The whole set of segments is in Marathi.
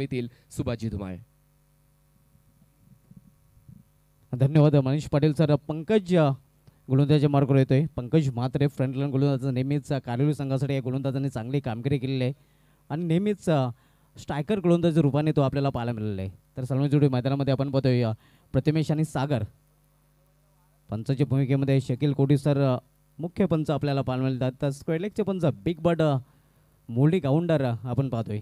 मिळतील सुभाषजी धुमाळ. धन्यवाद मनीष पाटील सर. पंकज गोलंदाजाच्या मार्गावर येतोय. पंकज म्हात्रे फ्रंटलाईन गोलंदाज, नेहमीच कारिवली संघासाठी या गोलंदाजांनी चांगली कामगिरी केलेली आहे आणि नेहमीच स्ट्रायकर गोलंदाजी रूपाने तो आपल्याला पाहायला मिळालेला आहे. तर सलमान मैदानामध्ये आपण पाहतोय प्रतिमेश आणि सागर. पंचाच्या भूमिकेमध्ये शकील कोटी सर मुख्य पंच आपल्याला पाहायला मिळतात. तर स्क्वेअर लेगचे पंच बिग बट मोल्डी गाऊंडर आपण पाहतोय.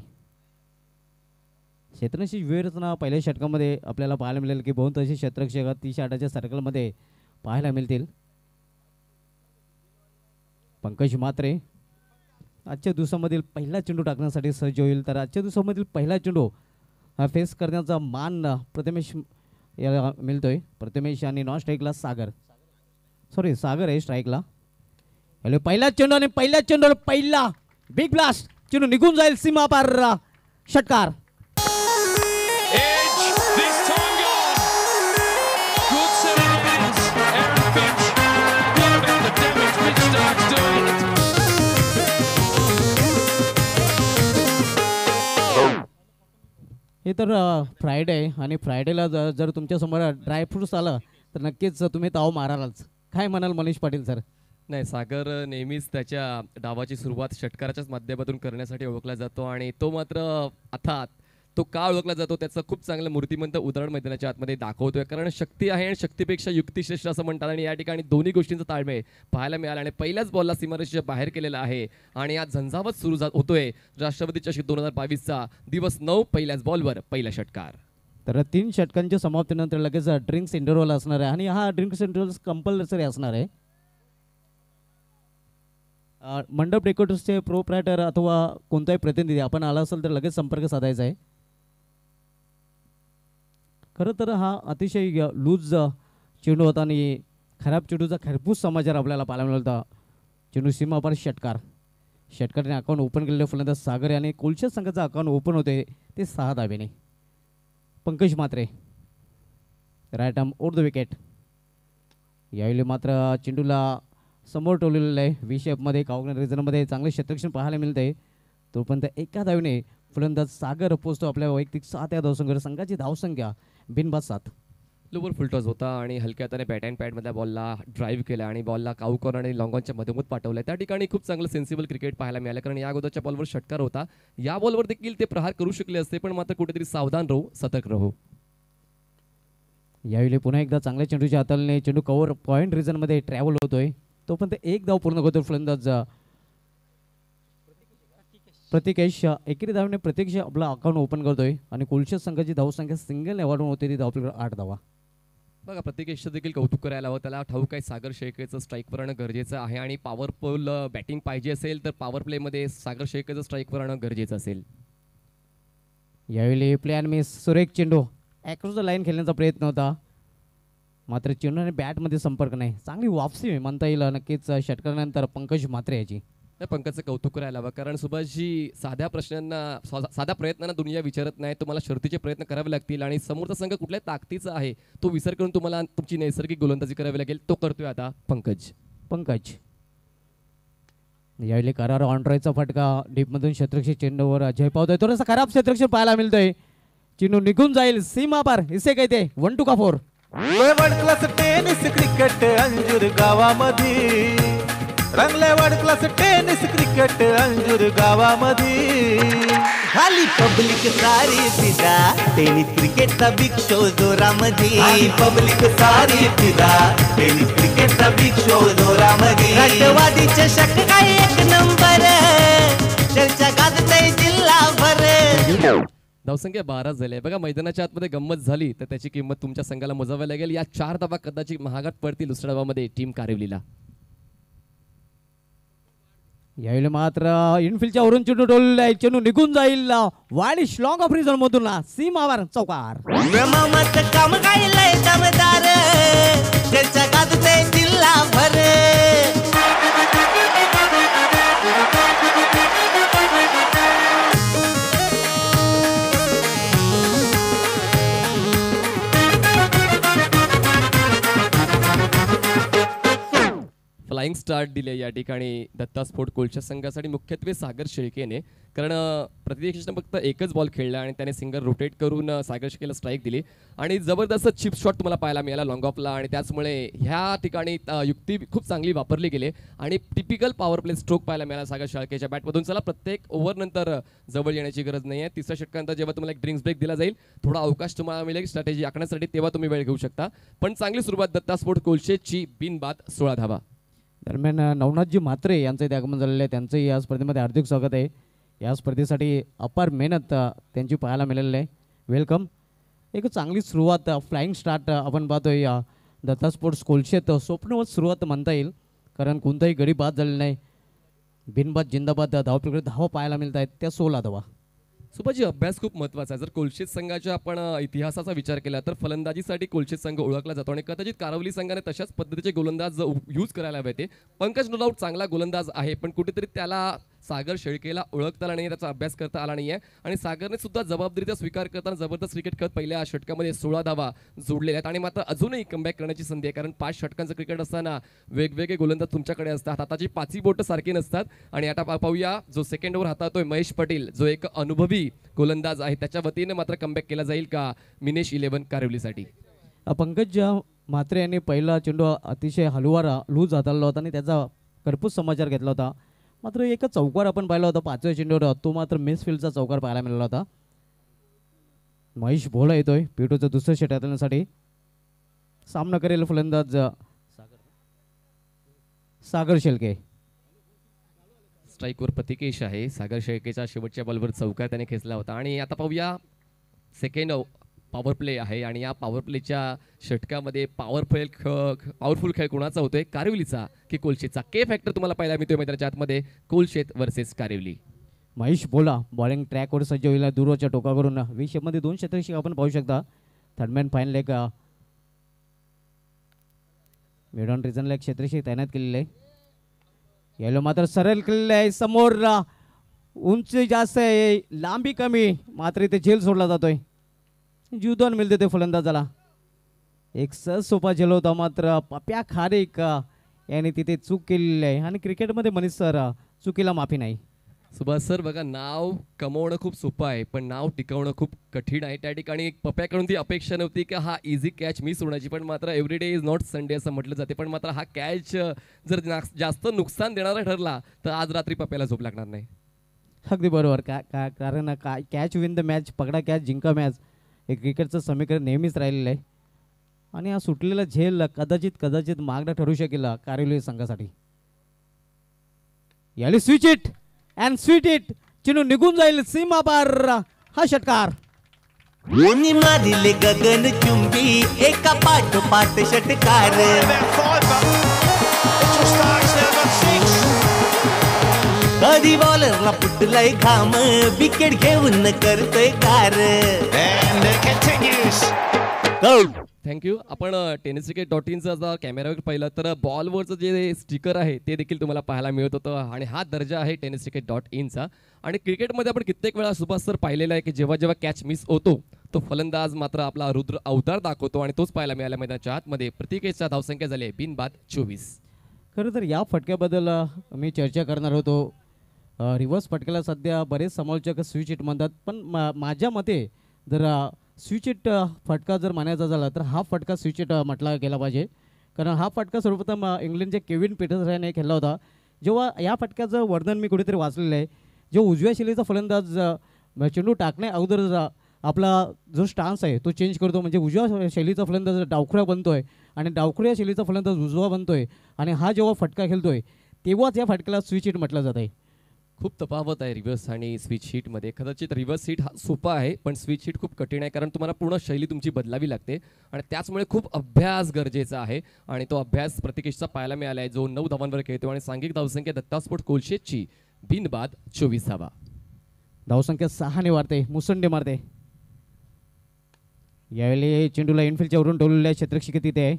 क्षेत्ररक्षक विवेचना पहिल्या षटकामध्ये आपल्याला पाहायला मिळेल की बहुतांशी क्षेत्ररक्षक 30-8च्या सर्कलमध्ये पाहायला मिळतील. पंकज म्हात्रे आजच्या दिवसामधील पहिला चेंडू टाकण्यासाठी सज्ज होईल. तर आजच्या दिवसामधील पहिला चेंडू हा फेस करण्याचा मान प्रथमेश याला मिळतोय. प्रथमेश आणि नॉन स्ट्राईकला सागर आहे स्ट्राईकला. पहिला चेंडू आणि पहिल्या चेंडूवर पहिला बिग ब्लास्ट, चेंडू निघून जाईल सीमा पार. षटकार. हे तर फ्रायडे आहे आणि फ्रायडेला जर तुमच्यासमोर ड्रायफ्रुट्स आलं तर नक्कीच तुम्ही ताव मारालच. काय म्हणाल मनीष पाटील सर? नाही, सागर नेहमीच त्याच्या डावाची सुरुवात षटकाराच्याच माध्यमातून करण्यासाठी ओळखला जातो आणि तो मात्र आता तो का ओळखला जातो त्याचं खूप चांगलं मूर्तिमंत उदाहरण मैदानाच्या आतमध्ये दाखवतोय. कारण शक्ती आहे आणि शक्तीपेक्षा युक्ती श्रेष्ठ असं म्हणतात आणि या ठिकाणी दोन्ही गोष्टींचा ताळमेळ पाहायला मिळाला आणि पहिल्याच बॉलला सीमारेषेच्या बाहेर केलेला आहे आणि आज झंझावत सुरू होतोय राष्ट्रपती चषक 2022चा दिवस 9. पहिल्याच बॉलवर पहिला षटकार. तर 3 षटकांच्या समाप्तीनंतर लगेच ड्रिंक्स इंटरव्हल असणार आहे आणि हा ड्रिंक्स इंटरव्हल कंपल्सरी असणार आहे. मंडप डेकोरेटर्सचे प्रोप्रायटर अथवा कोणताही प्रतिनिधी आपण आला असेल तर लगेच संपर्क साधायचा आहे. खरं तर हा अतिशय लूज चेंडू होता आणि खराब चेंडूचा खरपूस समाचार आपल्याला पाहायला मिळाला. चेंडू सीमापार षटकाराने अकाउंट ओपन केलेले फलंदाज सागर आणि कोलशा संघाचा अकाउंट ओपन होते ते 6 धावेने. Pankaj Mhatre right arm over the wicket. यावेळी मात्र चेंडूला समोर ठेवलेलं आहे. विशेपमध्ये कॉर्नर रिजनमध्ये चांगले क्षेत्ररक्षण पाहायला मिळते. तोपर्यंत एका धावेने फलंदाज सागर पोहोचतो आपल्या वैयक्तिक 7 या धावसंख्येवर. संघाची धावसंख्या बिनबाद 7. लोवर फुलटॉस होता आणि हलक्या हाताने बॅट अँड पॅडमधल्या बॉलला ड्राईव्ह केला आणि बॉलला काऊ कॉर्नर आणि लॉंगॉनच्या मधोमध पाठवलं. त्या ठिकाणी खूप चांगलं सेन्सिबल क्रिकेट पाहायला मिळालं कारण या अगोदरच्या बॉलवर षटकार होता. या बॉलवर देखील ते प्रहार करू शकले असते पण मात्र कुठेतरी सावधान राहू, सतर्क राहू. यावेळी पुन्हा एकदा चांगल्या चेंडूच्या हाताने चेंडू कव्हर पॉईंट रिजनमध्ये ट्रॅव्हल होतोय. तोपर्यंत एक धाव पूर्ण करतो फलंदाज प्रतीकेश. एकेरी धावने प्रतीकेश आपला अकाउंट ओपन करतोय आणि कोलशा संघाची धावसंख्या सिंगल वाढून होते ती धाव 8 धावा. बघा प्रत्येक देखील कौतुक करायला हवं. त्याला ठाऊक आहे सागर शेळकेचं स्ट्राईकवर आणणं गरजेचं आहे आणि पॉवरफुल बॅटिंग पाहिजे असेल तर पॉवर प्लेमध्ये सागर शेळकेचं स्ट्राईकवर आणणं गरजेचं असेल. यावेळी प्लॅन मिस. सुरेख चेंडू ॲक्रॉस द लाईन खेळण्याचा प्रयत्न होता मात्र चेंडू आणि बॅटमध्ये संपर्क नाही. चांगली वापसी म्हणता येईल नक्कीच षटकारानंतर पंकज म्हात्रे याची. पंकजचं कौतुक करायला हवं कारण सुभाषजी साध्या प्रयत्नांना दुनिया विचारत नाही. तुम्हाला शर्तीचे प्रयत्न करावे लागतील आणि समोरचा संघ कुठल्या ताकदीचा आहे तो विसर करून तुम्हाला तुमची नैसर्गिक गोलंदाजी करावी लागेल. तो करतोय आता पंकज. यावेळी करार ऑनड्रायचा फटका डीपमधून क्षेत्ररक्षक चेंडूवर अजय पावतोय. थोडासा खराब क्षेत्ररक्षण पाहायला मिळतोय. चेंडू निघून जाईल सीमा पार. इसे काय ते 1 2 का 4. World class tennis cricket Anjur गावामध्ये रंगले. World class tennis cricket Anjur गावामध्ये खाली पब्लिक सारी फिदा टेनिस क्रिकेटचा बिग शो जोरामध्ये. पब्लिक सारी फिदा टेनिस क्रिकेटचा बिग शो जोरामध्ये. राष्ट्रवादी चषक काय 1 नंबर चर्चा गाजतय जिल्हाभर. धावसंख्या 12 झाली. बघा मैदानाच्या आतमध्ये गंमत झाली तर त्याची किंमत तुमच्या संघाला मोजावी लागेल. या 4 धावा कदाचित महागात पडतील दुसऱ्या धावामध्ये टीम कारिवलीला. यावेळी मात्र इनफिल्डच्या वरून चेंडू डोललेला आहे. चेंडू निघून जाईल वाडिश लॉंग ऑफ रिझन मधून सीमावर चौकार. काम गायलंय दमदार चर्चा गाजतय जिल्हाभर. फ्लाइंग स्टार्ट दिले या ठिकाणी दत्ता स्पोर्ट कोलच्या संघासाठी मुख्यत्वे सागर शेळकेने. कारण प्रतिदेशाने फक्त एकच बॉल खेळला आणि त्याने सिंगल रोटेट करून सागर शेळकेला स्ट्राईक दिली आणि जबरदस्त चिप शॉट तुम्हाला पाहायला मिळाला लॉंग ऑफला आणि त्याचमुळे ह्या ठिकाणी युक्ती खूप चांगली वापरली गेली आणि टिपिकल पॉवर प्ले स्ट्रोक पाहायला मिळाला सागर शेळकेच्या बॅटमधून. चला प्रत्येक ओव्हरनंतर जवळ येण्याची गरज नाही आहे. तिसऱ्या षटकानंतर जेव्हा तुम्हाला एक ड्रिंक्स ब्रेक दिला जाईल, थोडा अवकाश तुम्हाला मिळेल स्ट्रॅटेजी आखण्यासाठी, तेव्हा तुम्ही वेळ घेऊ शकता. पण चांगली सुरुवात दत्ता स्पोर्ट कोलशेची बिनबाद 16 धावा. दरम्यान नवनाथजी म्हात्रे यांचं इथे आगमन झालेलं आहे. त्यांचंही या स्पर्धेमध्ये हार्दिक स्वागत आहे. या स्पर्धेसाठी अपार मेहनत त्यांची पाहायला मिळालेली आहे. वेलकम. एक चांगली सुरुवात फ्लाइंग स्टार्ट आपण पाहतोय या दत्ता स्पोर्ट्स कोलशेत. स्वप्नवत सुरुवात म्हणता येईल, कारण कोणताही गडी बाद झालेला नाही. बिनबाद जिंदाबाद धावपैकी धावा पाहायला मिळत आहेत, त्या 16 धावा. सुभाजी, अभ्यास खूप महत्त्वाचा आहे. जर कोलशेत संघाच्या आपण इतिहासाचा विचार केला तर फलंदाजीसाठी कोलशेत संघ ओळखला जातो आणि कदाचित कारावली संघाने तशाच पद्धतीचे गोलंदाज यूज करायला हवे. ते पंकज नो डाऊट चांगला गोलंदाज आहे, पण कुठेतरी त्याला सागर शेळकेला ओळखता आला नाही, त्याचा अभ्यास करता आला नाही आहे आणि सागरने सुद्धा जबाबदारीचा स्वीकार करताना जबरदस्त क्रिकेट खेळत पहिल्या षटकामध्ये 16 धावा जोडलेल्या आहेत आणि मात्र अजूनही कमबॅक करण्याची संधी आहे. कारण 5 षटकांचं क्रिकेट असताना वेगवेगळे गोलंदाज तुमच्याकडे असतात, हाताची 5ही बोटं सारखी नसतात. आणि आता पाहूया जो सेकंड ओव्हर हाताळतोय महेश पटेल, जो एक अनुभवी गोलंदाज आहे, त्याच्या वतीने मात्र कमबॅक केला जाईल का मिनेश 11 कारिवलीसाठी. पंकज म्हात्रे यांनी पहिला चेंडू अतिशय हलवारा लूज हाताळला होता आणि त्याचा करपूस समाचार घेतला होता. मात्र एकच चौकार आपण पाहिला होता 5व्या चेंडूवर, तो मात्र मिसफिल्डचा चौकार पाहायला मिळाला होता. महेश भोळा येतोय पिटूचं दुसरं षट हाताळण्यासाठी. सामना करेल फलंदाज सागर शेळके. स्ट्राईकवर प्रतिकेश आहे. सागर शेळकेच्या शेवटच्या बॉलवर चौकार त्याने खेचला होता आणि आता पाहूया सेकंड पॉवर प्ले आहे आणि या पॉवर प्लेच्या षटकामध्ये पॉवरफुल खेळ कोणाचा होतोय, कारिवलीचा की कोलशेतचा? के फॅक्टर तुम्हाला पाहायला मिळतोय मैदानाच्या आतमध्ये, कोलशेत वर्सेस कारिवली. महेश भोला बॉलिंग ट्रॅकवर सज्ज होईल दूरच्या टोकावरून. 20 मध्ये 2 क्षेत्ररक्षक आपण पाहू शकता. थर्डमॅन फायनल एक मिड ऑन रिजनला एक क्षेत्ररक्षक तैनात केलेले आहे. याला मात्र सरळ केलेलं आहे. समोर उंची जास्त आहे, लांबी कमी, मात्र इथे झेल सोडला जातोय. जीवदान मिळते ते फलंदाजाला. एक सहज सोपा झेल होता, मात्र पप्या खारेक याने तिथे चूक केलेली आहे आणि क्रिकेटमध्ये मनीष सर चुकीला माफी नाही. सुभाष सर, बघा नाव कमवणं खूप सोपं आहे, पण नाव टिकवणं खूप कठीण आहे. त्या ठिकाणी पप्याकडून ती अपेक्षा नव्हती की हा इझी कॅच मिस होण्याची, पण मात्र एव्हरीडे इज नॉट संडे असं म्हटलं जाते. पण मात्र हा कॅच जर जास्त नुकसान देणारा ठरला तर आज रात्री पप्याला झोप लागणार नाही. अगदी बरोबर. कारण कॅच विन द मॅच, पकडा कॅच जिंका मॅच, हे क्रिकेटचं समीकरण नेहमीच राहिलेलं आहे आणि हा सुटलेला झेल कदाचित मागणं ठरू शकेल कारिवली संघासाठी. याली switch it and sweet it, Chinu निघून जाईल सीमा पार. हा षटकार मारिले गगन चुंबी एका पाठोपाठ षटकार. कधी बॉलरला फुटलाय घाम, विकेट घेऊन करतोय कार. थँक्यू. आपण tenniscricket.in जर कॅमेऱ्यावर पाहिलं तर बॉलवरचं जे स्टिकर आहे ते देखील तुम्हाला पाहायला मिळत होतं आणि हा दर्जा आहे tenniscricket.in आणि क्रिकेटमध्ये आपण कित्येक वेळा सुभाष सर पाहिलेला आहे की जेव्हा जेव्हा कॅच मिस होतो तो फलंदाज मात्र आपला रुद्र अवतार दाखवतो आणि तोच पाहायला मिळाला मैदानाच्या आतमध्ये. प्रतिकेशच्या धावसंख्या झाली बिनबाद 24. खरं तर या फटक्याबद्दल मी चर्चा करणार होतो. रिव्हर्स फटक्याला सध्या बरेच समालोचक स्विच हिट म्हणतात, पण माझ्या मते जर स्विच हिट फटका जर मानायचा झाला तर हा फटका स्विच हिट म्हटला गेला पाहिजे. कारण हा फटका सर्वप्रथम इंग्लंडचे केविन पीटर्सन याने खेळला होता. जेव्हा या फटक्याचं वर्णन मी कुठेतरी वाचलेलं आहे, जो उजव्या शैलीचा फलंदाज चेंडू टाकण्या अगोदर आपला जो स्टान्स आहे तो चेंज करतो, म्हणजे उजव्या शैलीचा फलंदाज डावखुळा बनतोय आणि डावखुळ्या शैलीचा फलंदाज उजवा बनतोय आणि हा जेव्हा फटका खेळतोय तेव्हाच या फटक्याला स्विच हिट म्हटलं जात आहे. खूप तफावत आहे रिव्हर्स आणि स्विच हिटमध्ये. कदाचित रिव्हर्स हिट हा सोपा आहे, पण स्विच हिट खूप कठीण आहे, कारण तुम्हाला पूर्ण शैली तुमची बदलावी लागते आणि त्याचमुळे खूप अभ्यास गरजेचा आहे आणि तो अभ्यास प्रतिकेशचा पाहायला मिळाला आहे, जो 9 धावांवर खेळतो आणि सांघिक धावसंख्या दत्ता स्पोर्ट कोलशेतची बिनबाद 24 धावा. धावसंख्या 6ने वाढते, मुसंडे मारते. यावेळी चेंडूला इनफिल्डच्या वरून ठेवलेल्या क्षेत्ररक्षक तिथे आहे.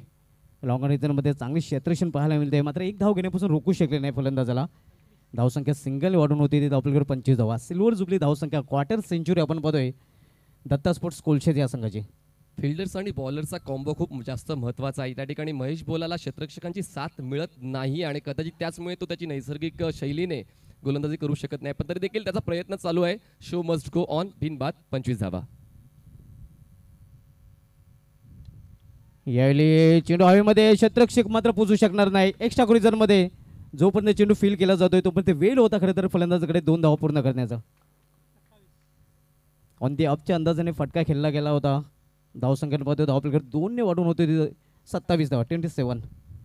लॉंग रिजनमध्ये चांगली क्षेत्ररक्षण पाहायला मिळते, मात्र एक धाव घेण्यापासून रोखू शकले नाही फलंदाजाला. धावसंख्या सिंगल वाढून होती ती आपल्याकडे 25 धावा. सिल्वर जुबली धावसंख्या, क्वार्टर सेंचुरी आपण पाहतोय दत्ता स्पोर्ट्स कोलशेत या संघाची. फिल्डर्स आणि बॉलरचा कॉम्बो खूप जास्त महत्त्वाचा आहे. त्या ठिकाणी महेश बोलाला क्षेत्ररक्षकांची साथ मिळत नाही आणि कदाचित त्याचमुळे तो त्याची नैसर्गिक शैलीने गोलंदाजी करू शकत नाही. पण तरी देखील त्याचा प्रयत्न चालू आहे. Show must go on. बिनबाद 25 धावा. यावेळी चेंडू हवेमध्ये क्षेत्ररक्षक मात्र पोचू शकणार नाही. एक्स्ट्रा कोरिझनमध्ये जोपर्यंत चेंडू फील केला जातोय तोपर्यंत वेळ होता खरं तर फलंदाजाकडे 2 धावा पूर्ण करण्याचा. ऑन दी अपच्या अंदाजाने फटका खेळला गेला होता. धावसंख्येने पाहतो धावपलीकडे 2 ने वाढून होते 27 धावा 27.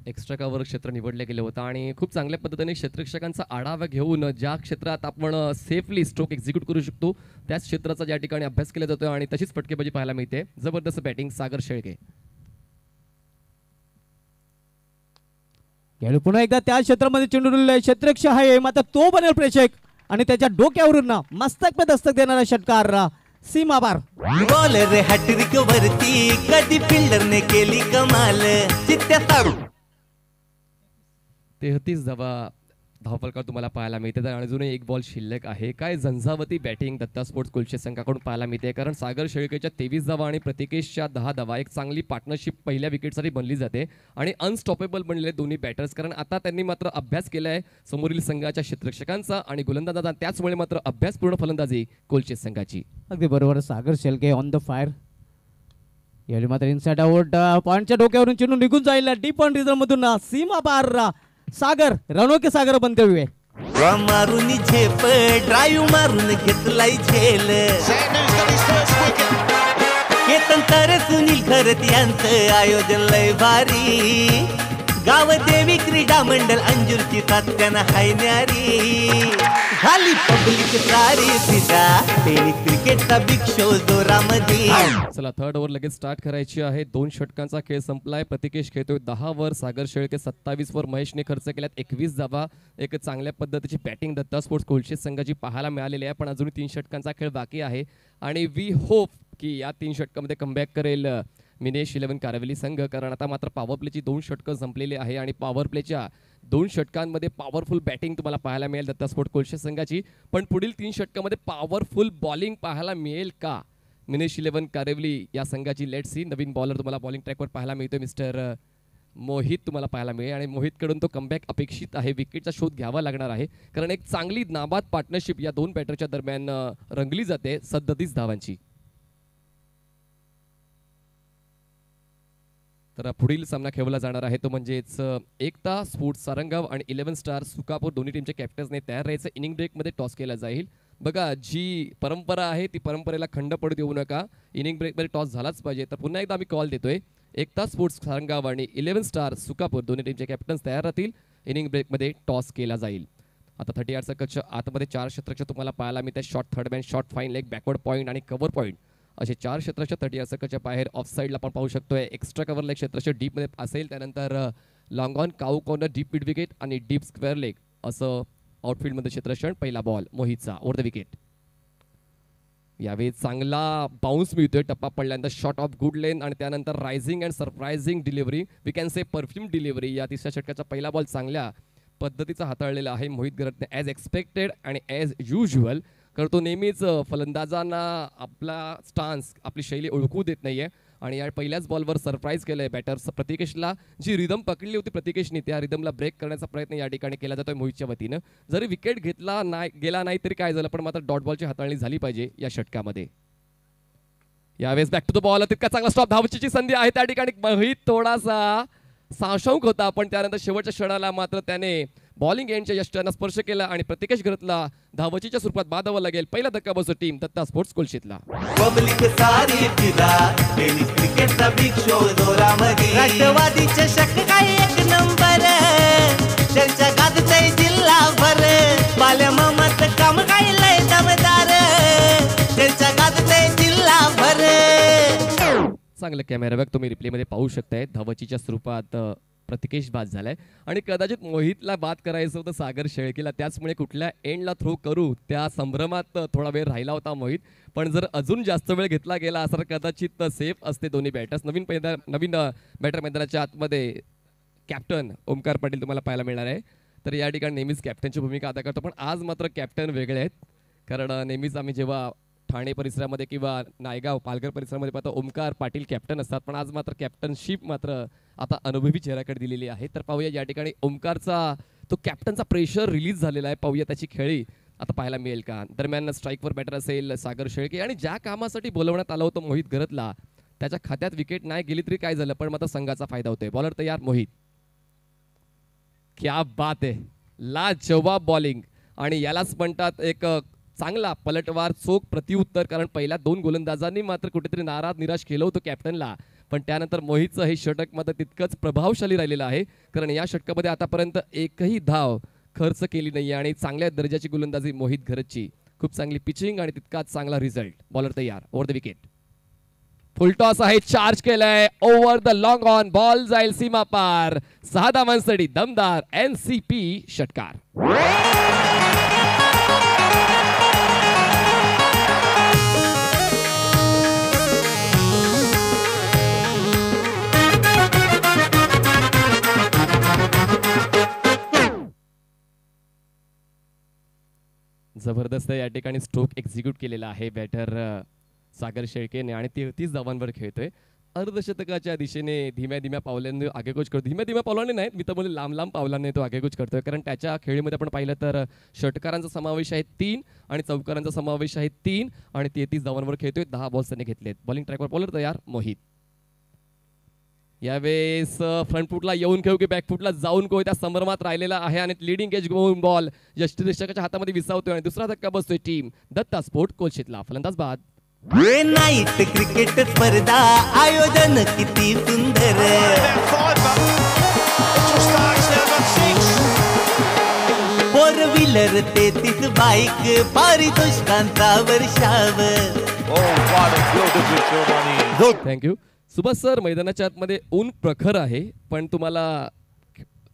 एक्स्ट्रा कव्हर क्षेत्र निवडलं गेलं होतं आणि खूप चांगल्या पद्धतीने क्षेत्ररक्षकांचा आढावा घेऊन ज्या क्षेत्रात आपण सेफली स्ट्रोक एक्झिक्यूट करू शकतो त्याच क्षेत्राचा ज्या ठिकाणी अभ्यास केला जातोय आणि तशीच फटकेबाजी पाहायला मिळते. जबरदस्त बॅटिंग सागर शेळके. यावेळी पुन्हा एकदा त्या क्षेत्रामध्ये चेंडू डुललाय. क्षेत्ररक्षक आहे मात्र तो बनेल प्रेक्षक आणि त्याच्या डोक्यावरून मस्तक पे दस्तक देणारा षटकार सीमा पार. बॉलर हॅट्रिक वरती कधी फिल्डरने केली कमाल. चित्त्या तारू 33 धावा धावफलकावर तुम्हाला पाहायला मिळते. तर अजूनही एक बॉल शिल्लक आहे. काय झंझावती बॅटिंग दत्ता स्पोर्ट्स कुलशे संघाकडून पाहायला मिळते. कारण सागर शेळकेच्या 23 धावा आणि प्रतिकेशच्या 10 धावा एक चांगली पार्टनरशिप पहिल्या विकेटसाठी बनली जाते आणि अनस्टॉपेबल बनलेले दोन्ही बॅटर्स. कारण आता त्यांनी मात्र अभ्यास केला आहे समोरील संघाच्या क्षेत्ररक्षकांचा आणि गोलंदाजांचा. त्याचमुळे मात्र अभ्यासपूर्ण फलंदाजी कोलशे संघाची. अगदी बरोबर. सागर शेळके ऑन द फायर. यावेळी मात्र इनसाइड आउट पॉइंटच्या डोक्यावरून चेंडू निघून जाईल डीप ऑन रिझन मधून सीमा पार. सागर रणोके सागर बनते हुए मारून झेप ड्राईव्ह मारून घेतलाय झेल. केतन तर सुनील खरत यांचं आयोजन लय भारी. गाव देवी क्रीडा मंडळ अंजूरची तात्यानं हाय न्यारी. खाली पब्लिक सारी फिदा टेनिस क्रिकेटचा बिग शो जोरामध्ये. चला थर्ड ओव्हर लगेच स्टार्ट करायची आहे. 2 षटकांचा खेळ संपलाय. प्रतिकेश खेळतोय 10 वर. सागर शेळके 27 वर. महेशने खर्च केल्यात 21 धावा. एक चांगल्या पद्धतीची बॅटिंग दत्ता स्पोर्ट्स कोलशे संघाची पाहायला मिळालेली आहे. पण अजून 3 षटकांचा खेळ बाकी आहे आणि वी होप की या 3 षटकामध्ये कमबॅक करेल मिनेश 11 कारवली संघ. कारण आता मात्र पॉवर प्लेची 2 षटकं संपलेली आहे आणि पॉवर प्लेच्या 2 षटकांमध्ये पॉवरफुल बॅटिंग तुम्हाला पाहायला मिळेल दत्ता स्पोर्ट कोलशे संघाची. पण पुढील 3 षटकामध्ये पॉवरफुल बॉलिंग पाहायला मिळेल का मिनेश 11 कारवली या संघाची. Let see. नवीन बॉलर तुम्हाला बॉलिंग ट्रॅकवर पाहायला मिळतोय मिस्टर मोहित तुम्हाला पाहायला मिळेल आणि मोहितकडून तो कमबॅक अपेक्षित आहे. विकेटचा शोध घ्यावा लागणार आहे कारण एक चांगली नाबाद पार्टनरशिप या 2 बॅटरच्या दरम्यान रंगली जाते 37 धावांची. तर पुढील सामना खेळवला जाणार आहे तो म्हणजेच एकता स्पोर्ट्स सारंगाव आणि 11 स्टार सुकापूर दोन्ही टीमच्या कॅप्टन्सने तयार राहायचं. इनिंग ब्रेकमध्ये टॉस केला जाईल. बघा जी परंपरा आहे ती परंपरेला खंड पडू देऊ नका. इनिंग ब्रेकमध्ये टॉस झालाच पाहिजे. तर पुन्हा एकदा आम्ही कॉल देतोय. एकता स्पोर्ट्स सारंगाव आणि 11 स्टार सुकापूर दोन्ही टीमचे कॅप्टन्स तयार राहतील. इनिंग ब्रेकमध्ये टॉस केला जाईल. आता 30 यार्ड सर्कलच्या आतमध्ये 4 क्षेत्ररक्षक तुम्हाला पाहायला मिळतात. Short third man, short fine leg, backward point आणि कव्हर पॉईंट असे 4 क्षेत्ररक्षक 30 यार्ड सर्कलच्या बाहेर ऑफ साईडला आपण पाहू शकतोय. एक्स्ट्रा कव्हर लेग क्षेत्ररक्षक डीपमध्ये असेल. त्यानंतर long on, cow corner, deep mid wicket आणि डीप स्क्वेअर लेग असं आउटफील्डमध्ये क्षेत्ररक्षण. पहिला बॉल मोहितचा ओव्हर द विकेट. यावेळी चांगला बाउन्स मिळतोय. टप्पा पडल्यानंतर शॉट ऑफ गुड लेन आणि त्यानंतर rising and surprising delivery, we can say perfume delivery. या 3ऱ्या षटकाचा पहिला बॉल चांगल्या पद्धतीचा हाताळलेला आहे मोहित गरटने ॲज एक्सपेक्टेड आणि ॲज युज्युअल. कारण तो नेहमीच फलंदाजांना आपला स्टान्स आपली शैली ओळखू देत नाहीये आणि या पहिल्याच बॉलवर सरप्राईज केलंय बॅटर्स प्रतिकेशला. जी रिदम पकडली होती प्रतिकेशने त्या रिदमला ब्रेक करण्याचा प्रयत्न या ठिकाणी केला जातोय मोहितच्या वतीनं. जरी विकेट घेतला नाही गेला नाही तरी काय झालं पण मात्र डॉट बॉलची हाताळणी झाली पाहिजे या षटकामध्ये. यावेळेस बॅक टू द बॉल. तितका चांगला स्टॉप धावचीची संधी आहे त्या ठिकाणी. मोहित थोडासा साशंक होता पण त्यानंतर शेवटच्या क्षणाला मात्र त्याने बॉलिंग एंडच्या यष्टांना स्पर्श केला आणि प्रतिकेश घरतला धावचीच्या स्वरूपात बांधावं लागेल. पहिला धक्का बसतो टीम दत्ता स्पोर्ट्स कोलशेतला. पब्लिक सारी फिदा टेनिस क्रिकेटचा बिग शो जोरामध्ये. राष्ट्रवादी चषक काय एक नंबर त्यांच्या गाजतय जिल्हा भर. बाल्या मामाचं काम काय लय दमदार त्यांच्या गाजतय जिल्हा भर. चांगलं कॅमेरा बॅग तुम्ही रिप्लेमध्ये पाहू शकताय. धावचीच्या स्वरूपात प्रतिकेश बाद झालाय आणि कदाचित मोहितला बाद करायचं होतं सागर शेळकेला. त्याचमुळे कुठल्या एंडला थ्रो करू त्या संभ्रमात थोडा वेळ राहिला होता मोहित. पण जर अजून जास्त वेळ घेतला गेला असं कदाचित सेफ असते दोन्ही बॅटर्स. नवीन बॅटर मैदानाच्या आतमध्ये कॅप्टन ओमकार पाटील तुम्हाला पाहायला मिळणार आहे. तर या ठिकाणी नेहमीच कॅप्टनची भूमिका अदा करतो पण आज मात्र कॅप्टन वेगळे आहेत. कारण नेहमीच आम्ही जेव्हा ठाणे परिसरामध्ये किंवा नायगाव पालघर परिसरामध्ये पाहता ओमकार पाटील कॅप्टन असतात, पण आज मात्र कॅप्टनशिप मात्र आता अनुभवी चेहऱ्याकडे दिलेली आहे. तर पाहूया या ठिकाणी ओमकारचा तो कॅप्टनचा प्रेशर रिलीज झालेला आहे. पाहूया त्याची खेळी आता पाहायला मिळेल का. दरम्यान स्ट्राईकवर बॅटर असेल सागर शेळके आणि ज्या कामासाठी बोलवण्यात आलं होतं मोहित घरतला त्याच्या खात्यात विकेट नाही गेली तरी काय झालं, पण मात्र संघाचा फायदा होतोय. बॉलर तयार मोहित. क्या बात आहे, लाजवाब बॉलिंग आणि यालाच म्हणतात एक चांगला पलटवार चोख प्रतिउत्तर. कारण पहिल्या 2 गोलंदाजांनी मात्र कुठेतरी नाराज निराश केलं होतं कॅप्टनला, पण त्यानंतर मोहितचं हे षटक मात्र तितकंच प्रभावशाली राहिलेलं आहे. कारण या षटकामध्ये आतापर्यंत एकही धाव खर्च केली नाही आणि चांगल्या दर्जाची गोलंदाजी मोहित घरतची. खूप चांगली पिचिंग आणि तितकाच चांगला रिझल्ट. बॉलर तयार ओव्हर द विकेट. फुलटॉस आहे, चार्ज केलाय over the long on. Ball जाईल सीमा पार. 6 धावांसाठी दमदार एनसीपी षटकार. जबरदस्त या ठिकाणी स्ट्रोक एक्झिक्यूट केलेला आहे बॅटर सागर शेळकेने आणि 33 धावांवर खेळतोय. अर्धशतकाच्या दिशेने धीम्या धीम्या पावलांनी आगेकूच करतो. धीम्या धीम्या पावलांनी नाही, मी तर बोलले लांब लांब पावलांनी तो आगेकूच करतोय. कारण त्याच्या खेळीमध्ये आपण पाहिलं तर षटकारांचा समावेश आहे 3 आणि चौकारांचा समावेश आहे 3 आणि 33 धावांवर खेळतोय. 10 बॉल्स त्याने घेतलेत. बॉलिंग ट्रॅकवर बॉलर तयार मोहित. यावेळेस फ्रंट फुटला येऊन खेळू की बॅक फुटला जाऊन खेळू त्या संभ्रमात राहिलेला आहे आणि लिडिंग एज घेऊन बॉल यष्टीरक्षकाच्या हातामध्ये विसावतोय आणि दुसरा धक्का बसतोय टीम दत्ता स्पोर्ट कोलशेतला. फलंदाज बाद. नाईट क्रिकेट स्पर्धा आयोजन किती सुंदर. 4 व्हीलर 33 बाईक पारितोषिकांचा वर्षाव. Thank you Subhash sir. मैदानाच्या आतमध्ये ऊन प्रखर आहे, पण तुम्हाला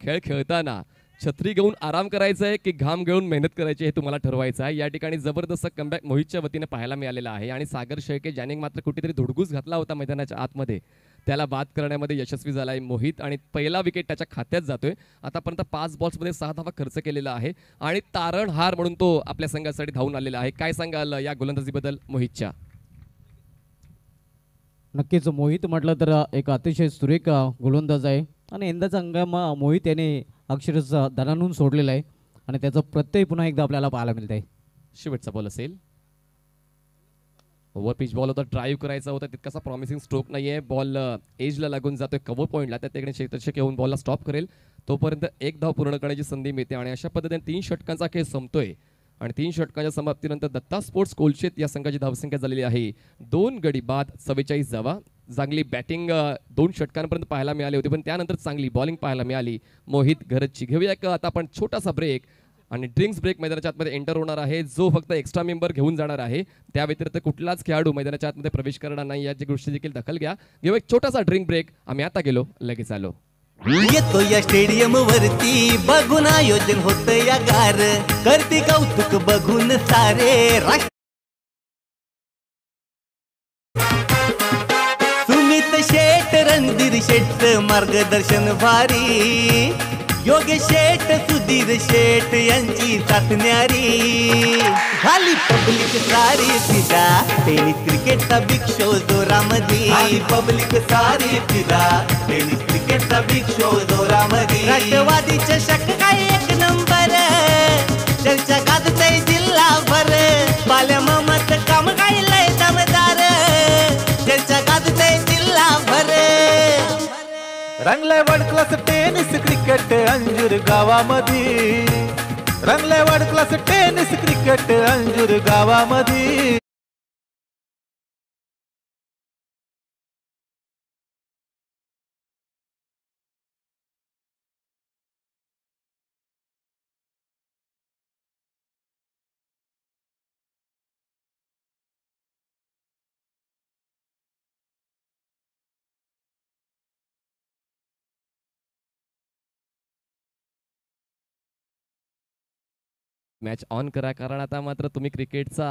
खेळ खेळताना छत्री घेऊन आराम करायचा आहे की घाम घेऊन मेहनत करायची हे तुम्हाला ठरवायचं आहे. या ठिकाणी जबरदस्त कमबॅक मोहितच्या वतीने पाहायला मिळालेला आहे आणि सागर शेळके ज्याने मात्र कुठेतरी धुडगूस घातला होता मैदानाच्या आतमध्ये त्याला बाद करण्यामध्ये यशस्वी झाला आहे मोहित आणि पहिला विकेट त्याच्या खात्यात जातोय. आतापर्यंत 5 बॉल्समध्ये 6 धावा खर्च केलेला आहे आणि तारणहार म्हणून तो आपल्या संघासाठी धावून आलेला आहे. काय सांगाल या गोलंदाजीबद्दल मोहितच्या? नक्कीच मोहित म्हटलं तर एक अतिशय सुरेख गोलंदाज आहे आणि यंदाचा हंगाम मोहित याने अक्षरशः दणानून सोडलेला आहे आणि त्याचं प्रत्यय पुन्हा एकदा आपल्याला पाहायला मिळत आहे. शेवटचा बॉल असेल. ओव्हर पिच बॉल होता, ड्राईव्ह करायचा होता, तितकासा प्रॉमिसिंग स्ट्रोक नाहीये. बॉल एजला लागून जातोय कव्हर पॉईंटला, त्या ठिकाणी क्षेत्ररक्षक येऊन बॉलला स्टॉप करेल तोपर्यंत 1 धाव पूर्ण करण्याची संधी मिळते आणि अशा पद्धतीने 3 षटकांचा खेळ संपतोय आणि 3 षटकांच्या समाप्तीनंतर दत्ता स्पोर्ट्स कोलशेत या संघाची धावसंख्या झालेली आहे 2 गडी बाद 44 धावा. चांगली बॅटिंग 2 षटकांपर्यंत पाहायला मिळाली होती, पण त्यानंतर चांगली बॉलिंग पाहायला मिळाली मोहित घरतची. घेऊया का आता आपण छोटासा ब्रेक आणि ड्रिंक्स ब्रेक मैदानाच्या आतमध्ये एंटर होणार आहे, जो फक्त एक्स्ट्रा मेंबर घेऊन जाणार आहे. त्या व्यतिरिक्त कुठलाच खेळाडू मैदानाच्या आतमध्ये प्रवेश करणार नाही याची गोष्टी देखील दखल घ्या. घेऊ एक छोटासा ड्रिंक ब्रेक. आम्ही आता गेलो लगेच आलो. येतो या स्टेडियम वरती बघून आयोजन होत या गार. करते कौतुक बघून सारे सुमित शेठ रणधीर शेठ मार्गदर्शन भारी. योगेश शेठ सुधीर शेठ यांची साथ न्यारी. खाली पब्लिक सारी फिदा टेनिस क्रिकेटचा बिग शो जोरामध्ये. पब्लिक सारी फिदा टेनिस क्रिकेटचा बिग शो जोरामध्ये. राष्ट्रवादी चषक काय 1 नंबर चर्चा गाजतय जिल्हाभर. बाल्या ममत काम काय लय दमदार चर्चा गाजतय जिल्हाभर. रंगले world class tennis cricket Anjur गावामध्ये. रंगले world class tennis cricket Anjur गावामध्ये. मॅच ऑन करा, कारण आता मात्र तुम्ही क्रिकेटचा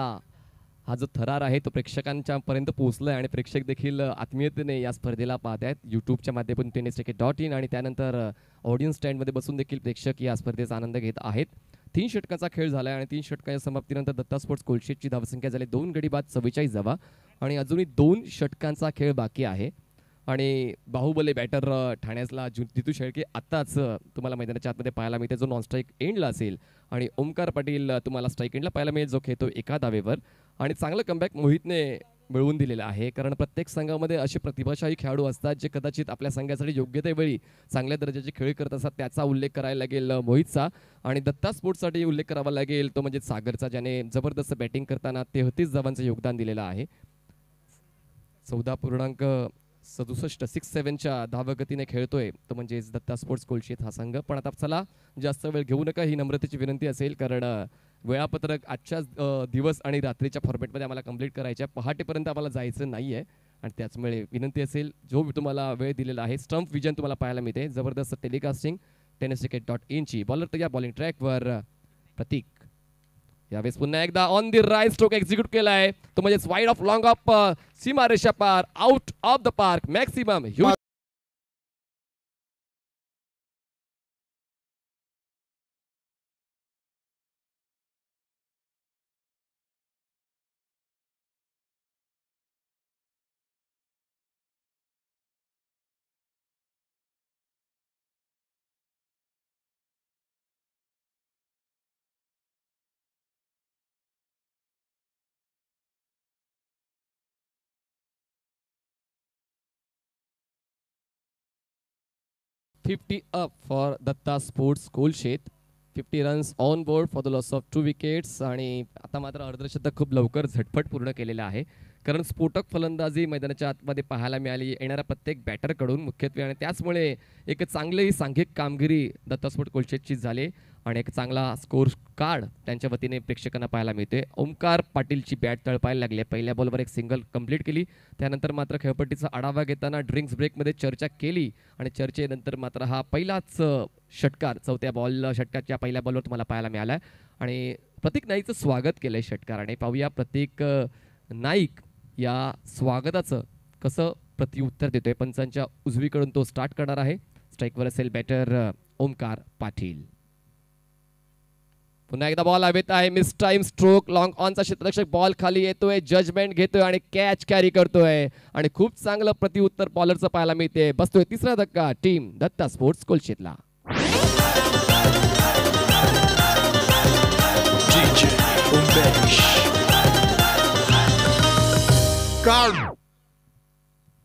हा जो थरार आहे तो प्रेक्षकांच्या पर्यंत पोहोचलाय आणि प्रेक्षक देखील आत्मीयतेने या स्पर्धेला पाहत आहेत. यूट्यूबच्या माध्यमातून tenniscricket.in आणि त्यानंतर ऑडियन्स स्टँडमध्ये बसून देखील प्रेक्षक या स्पर्धेचा आनंद घेत आहेत. 3 षटकाचा खेळ झाला आणि 3 षटकाच्या समाप्तीनंतर दत्ता स्पोर्ट्स कोलशेतची धावसंख्या झाली 2 गडी बाद 44 धावा आणि अजूनही 2 षटकांचा खेळ बाकी आहे. आणि बाहुबली बॅटर ठाण्यातला जितू शेळके आत्ताच तुम्हाला मैदानाच्या आतमध्ये पाहायला मिळते, जो नॉन स्ट्राईक एंडला असेल. आणि ओमकार पाटील तुम्हाला स्ट्राईक एंडला पाहायला मिळेल, जो खेळतो एका धावेवर. आणि चांगलं कमबॅक मोहितने मिळवून दिलेलं आहे, कारण प्रत्येक संघामध्ये असे प्रतिभाशाली खेळाडू असतात जे कदाचित आपल्या संघासाठी योग्य त्यावेळी चांगल्या दर्जाचे खेळ करत असतात. त्याचा उल्लेख करायला लागेल मोहितचा. आणि दत्ता स्पोर्ट्ससाठी उल्लेख करावा लागेल तो म्हणजे सागरचा, ज्याने जबरदस्त बॅटिंग करताना 33 धावांचं योगदान दिलेलं आहे. 14.67 6-7च्या धावगतीने खेळतोय तो म्हणजेच दत्ता स्पोर्ट्स कोलशेत हा संघ. पण आता चला जास्त वेळ घेऊ नका, ही नम्रतेची विनंती असेल, कारण वेळापत्रक आजच्या दिवस आणि रात्रीच्या फॉर्मॅटमध्ये आम्हाला कंप्लीट करायच्या. पहाटेपर्यंत आम्हाला जायचं नाही आहे आणि त्याचमुळे विनंती असेल, जो तुम्हाला वेळ दिलेला आहे. स्टंप विजन तुम्हाला पाहायला मिळते, जबरदस्त टेलिकास्टिंग tenniscricket.in बॉलर तर या बॉलिंग ट्रॅकवर प्रतीक. यावेळेस पुन्हा एकदा on the right stroke execute केलाय तो म्हणजेच वाईड ऑफ लॉंग ऑफ सीमारेषा पार out of the park maximum. $50 up for Datta Sports Kolshet. 50 runs on board for the loss of 2 wickets. आणि आता मात्र अर्धशतक खूप लवकर झटपट पूर्ण केलेलं आहे, कारण स्फोटक फलंदाजी मैदानाच्या आतमध्ये पाहायला मिळाली येणाऱ्या प्रत्येक बॅटरकडून मुख्यत्वे. आणि त्याचमुळे एक चांगली सांघिक कामगिरी दत्ता स्पोर्ट्स कोलशेतची झाली आणि एक चांगला स्कोर कार्ड त्यांच्या वतीने प्रेक्षकांना पाहायला मिळते. ओमकार पाटीलची बॅट तळपायला लागली, पहिल्या बॉलवर एक सिंगल कंप्लीट केली. त्यानंतर मात्र खेळपट्टीचा आढावा घेताना ड्रिंक्स ब्रेकमध्ये चर्चा केली आणि चर्चेनंतर मात्र हा पहिलाच षटकार चौथ्या षटकाच्या पहिल्या बॉलवर तुम्हाला पाहायला मिळाला. आणि प्रतीक नाईकचं स्वागत केलंय षटकाराने. पाहूया प्रतीक नाईक या स्वागताचं कसं प्रत्युत्तर देतोय. पंचांच्या उजवीकडून तो स्टार्ट करणार आहे. स्ट्राईकवर असेल बॅटर ओमकार पाटील. पुन्हा एकदा बॉल हवेत आहे, मिस टाइम स्ट्रोक लॉंग ऑनचा क्षेत्ररक्षक बॉल खाली येतोय, जजमेंट घेतोय आणि कॅच कॅरी करतोय आणि खूप चांगलं प्रतिउत्तर बॉलरचं पाहायला मिळते. बसतोय तिसरा धक्का टीम दत्ता स्पोर्ट्स कोलशेतला.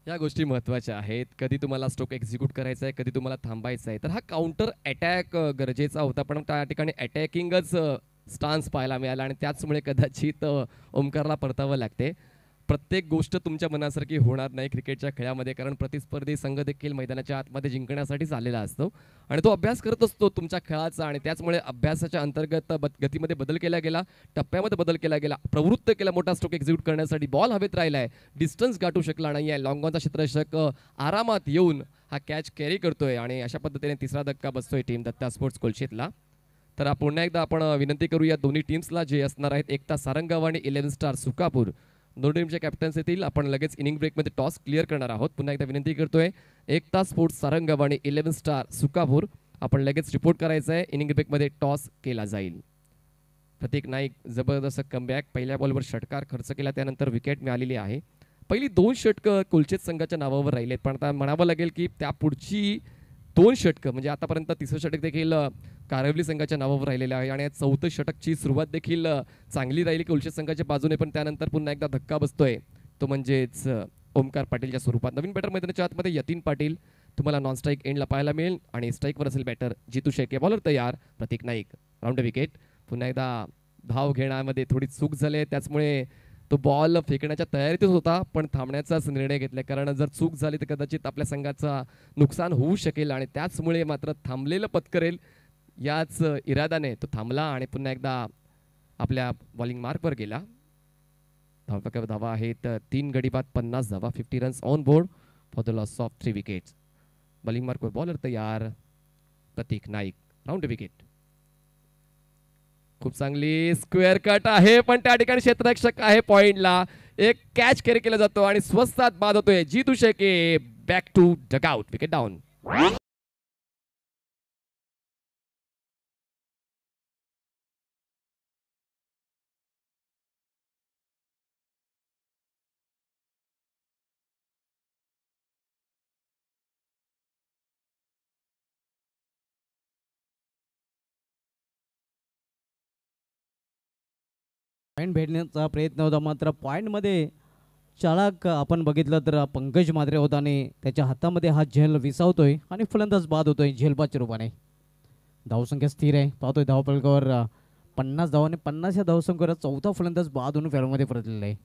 या गोष्टी महत्त्वाच्या आहेत. कधी तुम्हाला स्ट्रोक एक्झिक्यूट करायचा आहे, कधी तुम्हाला थांबायचं आहे. तर हा काउंटर अटॅक गरजेचा होता, पण त्या ठिकाणी अटॅकिंगच स्टान्स पाहायला मिळाला आणि त्याचमुळे कदाचित ओमकारला परतावं लागते. प्रत्येक गोष्ट तुमच्या मनासारखी होणार नाही क्रिकेटच्या खेळामध्ये, कारण प्रतिस्पर्धी संघ देखील मैदानाच्या आतमध्ये जिंकण्यासाठी आलेला असतो आणि तो अभ्यास करत असतो तुमच्या खेळाचा. आणि त्याचमुळे अभ्यासाच्या अंतर्गत गतीमध्ये बदल केला गेला, टप्प्यामध्ये बदल केला गेला, प्रवृत्त केला मोठा स्ट्रोक एक्झिक्यूट करण्यासाठी. बॉल हवेत राहिलाय, डिस्टन्स गाठू शकला नाही आहे. लॉंग ऑनचा क्षेत्ररक्षक आरामात येऊन हा कॅच कॅरी करतोय आणि अशा पद्धतीने तिसरा धक्का बसतोय टीम दत्ता स्पोर्ट्स कोलशेतला. तर पुन्हा एकदा आपण विनंती करूया दोन्ही टीम्सला, जे असणार आहेत एकता सारंगगाव आणि 11 स्टार सुकापूर, दोन टीमच्या कॅप्टन्स येतील. आपण लगेच इनिंग ब्रेकमध्ये टॉस क्लिअर करणार आहोत. पुन्हा एकदा विनंती करतोय एकता स्पोर्ट्स सारंगगाव आणि 11 स्टार सुकापूर, आपण लगेच रिपोर्ट करायचं आहे. इनिंग ब्रेकमध्ये टॉस केला जाईल. प्रतीक नाईक जबरदस्त कमबॅक, पहिल्या बॉलवर षटकार खर्च केला, त्यानंतर विकेट मिळालेली आहे. पहिली 2 षटकं कोलशेत संघाच्या नावावर राहिलेत, पण आता म्हणावं लागेल की त्या पुढची 2 षटकं म्हणजे आतापर्यंत तिसरं षटक देखील कारवली संघाच्या नावावर राहिलेलं आहे आणि चौथं षटकची सुरुवात देखील चांगली राहिली कोलशेत संघाच्या बाजूने. पण त्यानंतर पुन्हा एकदा धक्का बसतोय तो म्हणजेच ओमकार पाटीलच्या स्वरूपात. नवीन बॅटर मैदानाच्या आतमध्ये यतीन पाटील तुम्हाला नॉन स्ट्राईक एंडला पाहायला मिळेल आणि स्ट्राईकवर असेल बॅटर जितू शेळके. बॉलर तयार प्रतीक नाईक, राऊंड विकेट. पुन्हा एकदा धाव घेण्यामध्ये थोडी चूक झाली, त्याचमुळे तो बॉल फेकण्याच्या तयारीतच होता पण थांबण्याचाच निर्णय घेतला, कारण जर चूक झाली तर कदाचित आपल्या संघाचा नुकसान होऊ शकेल आणि त्याचमुळे मात्र थांबलेलं पत्करेल याच इरादाने तो थांबला आणि पुन्हा एकदा आपल्या बॉलिंग मार्कवर गेला. धावा आहेत 3 गडी बाद 50 धावा, 50 runs on board for the loss of 3 wickets. Bowling मार्कवर बॉलर तयार प्रतीक नाईक, राऊंड विकेट. खूप चांगली स्क्वेअर कट आहे, पण त्या ठिकाणी क्षेत्ररक्षक आहे पॉइंटला. एक कॅच कॅरी केला जातो आणि स्वस्तात बाद होतोय. Jitu Shelke back to dugout, wicket down. Point भेटण्याचा प्रयत्न होता, मात्र पॉईंटमध्ये चालक आपण बघितलं तर पंकज मात्रे होता आणि त्याच्या हातामध्ये हा झेल विसावतोय आणि फलंदाज बाद होतोय झेलबाच्या रूपाने. धावसंख्या स्थिर आहे, पाहतोय धावफलकावर 50 धाव आणि 50 या धावसंख्येवर चौथा फलंदाज बाद होऊन फॅलमध्ये परतलेला आहे.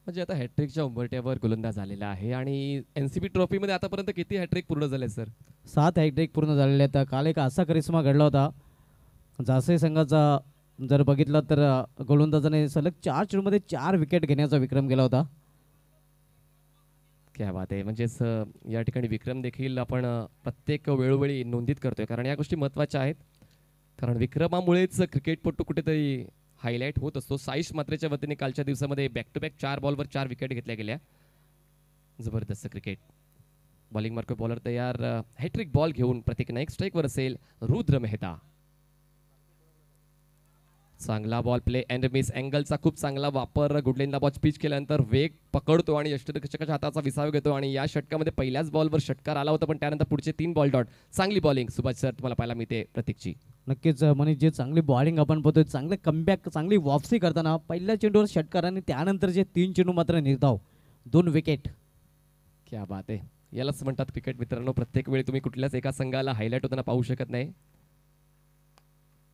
म्हणजे आता हॅट्रिकच्या उंबरट्यावर गोलंदाज झालेला आहे आणि एनसीबी ट्रॉफीमध्ये आतापर्यंत किती हॅट्रिक पूर्ण झाले सर? 7 हॅट्रिक पूर्ण झालेले आहेत. काल एक असा करिश्मा घडला होता जासे संघाचा, जर बघितलं तर गोलंदाजाने सलग 4 चेंडूमध्ये 4 विकेट घेण्याचा विक्रम केला होता. क्या बात आहे. म्हणजेच या ठिकाणी विक्रम देखील आपण प्रत्येक वेळोवेळी नोंदीत करतोय, कारण या गोष्टी महत्त्वाच्या आहेत. कारण विक्रमामुळेच क्रिकेटपटू कुठेतरी हायलाईट होत असतो. साईश मात्रेच्या वतीने कालच्या दिवसामध्ये बॅक टू बॅक 4 बॉलवर 4 विकेट घेतल्या गेल्या. जबरदस्त क्रिकेट. बॉलिंग मार्क बॉलर तयार. हॅट्रिक बॉल घेऊन प्रत्येक नाईक स्ट्राईकवर असेल रुद्र मेहता. चांगला बॉल प्ले अँड मिस. अँगलचा खूप चांगला वापर. गुडलेनला बॉल पिच केल्यानंतर वेग पकडतो आणि यष्टिरक्षकाच्या हाताचा विसाव घेतो आणि या षटकामध्ये पहिल्याच बॉलवर षटकार आला होता, पण त्यानंतर पुढचे 3 बॉल डॉट. चांगली बॉलिंग सुभाष सर तुम्हाला पाहायला मिळते प्रतीकची. नक्कीच म्हणजे जे चांगली बॉलिंग आपण पाहतोय, चांगले कमबॅक, चांगली वापसी करताना पहिल्या चेंडूवर षटकार आणि त्यानंतर जे 3 चेंडू मात्र निर्धाव, 2 विकेट. क्या बात आहे. यालाच म्हणतात क्रिकेट मित्रांनो, प्रत्येक वेळी तुम्ही कुठल्याच एका संघाला हायलाईट होताना पाहू शकत नाही.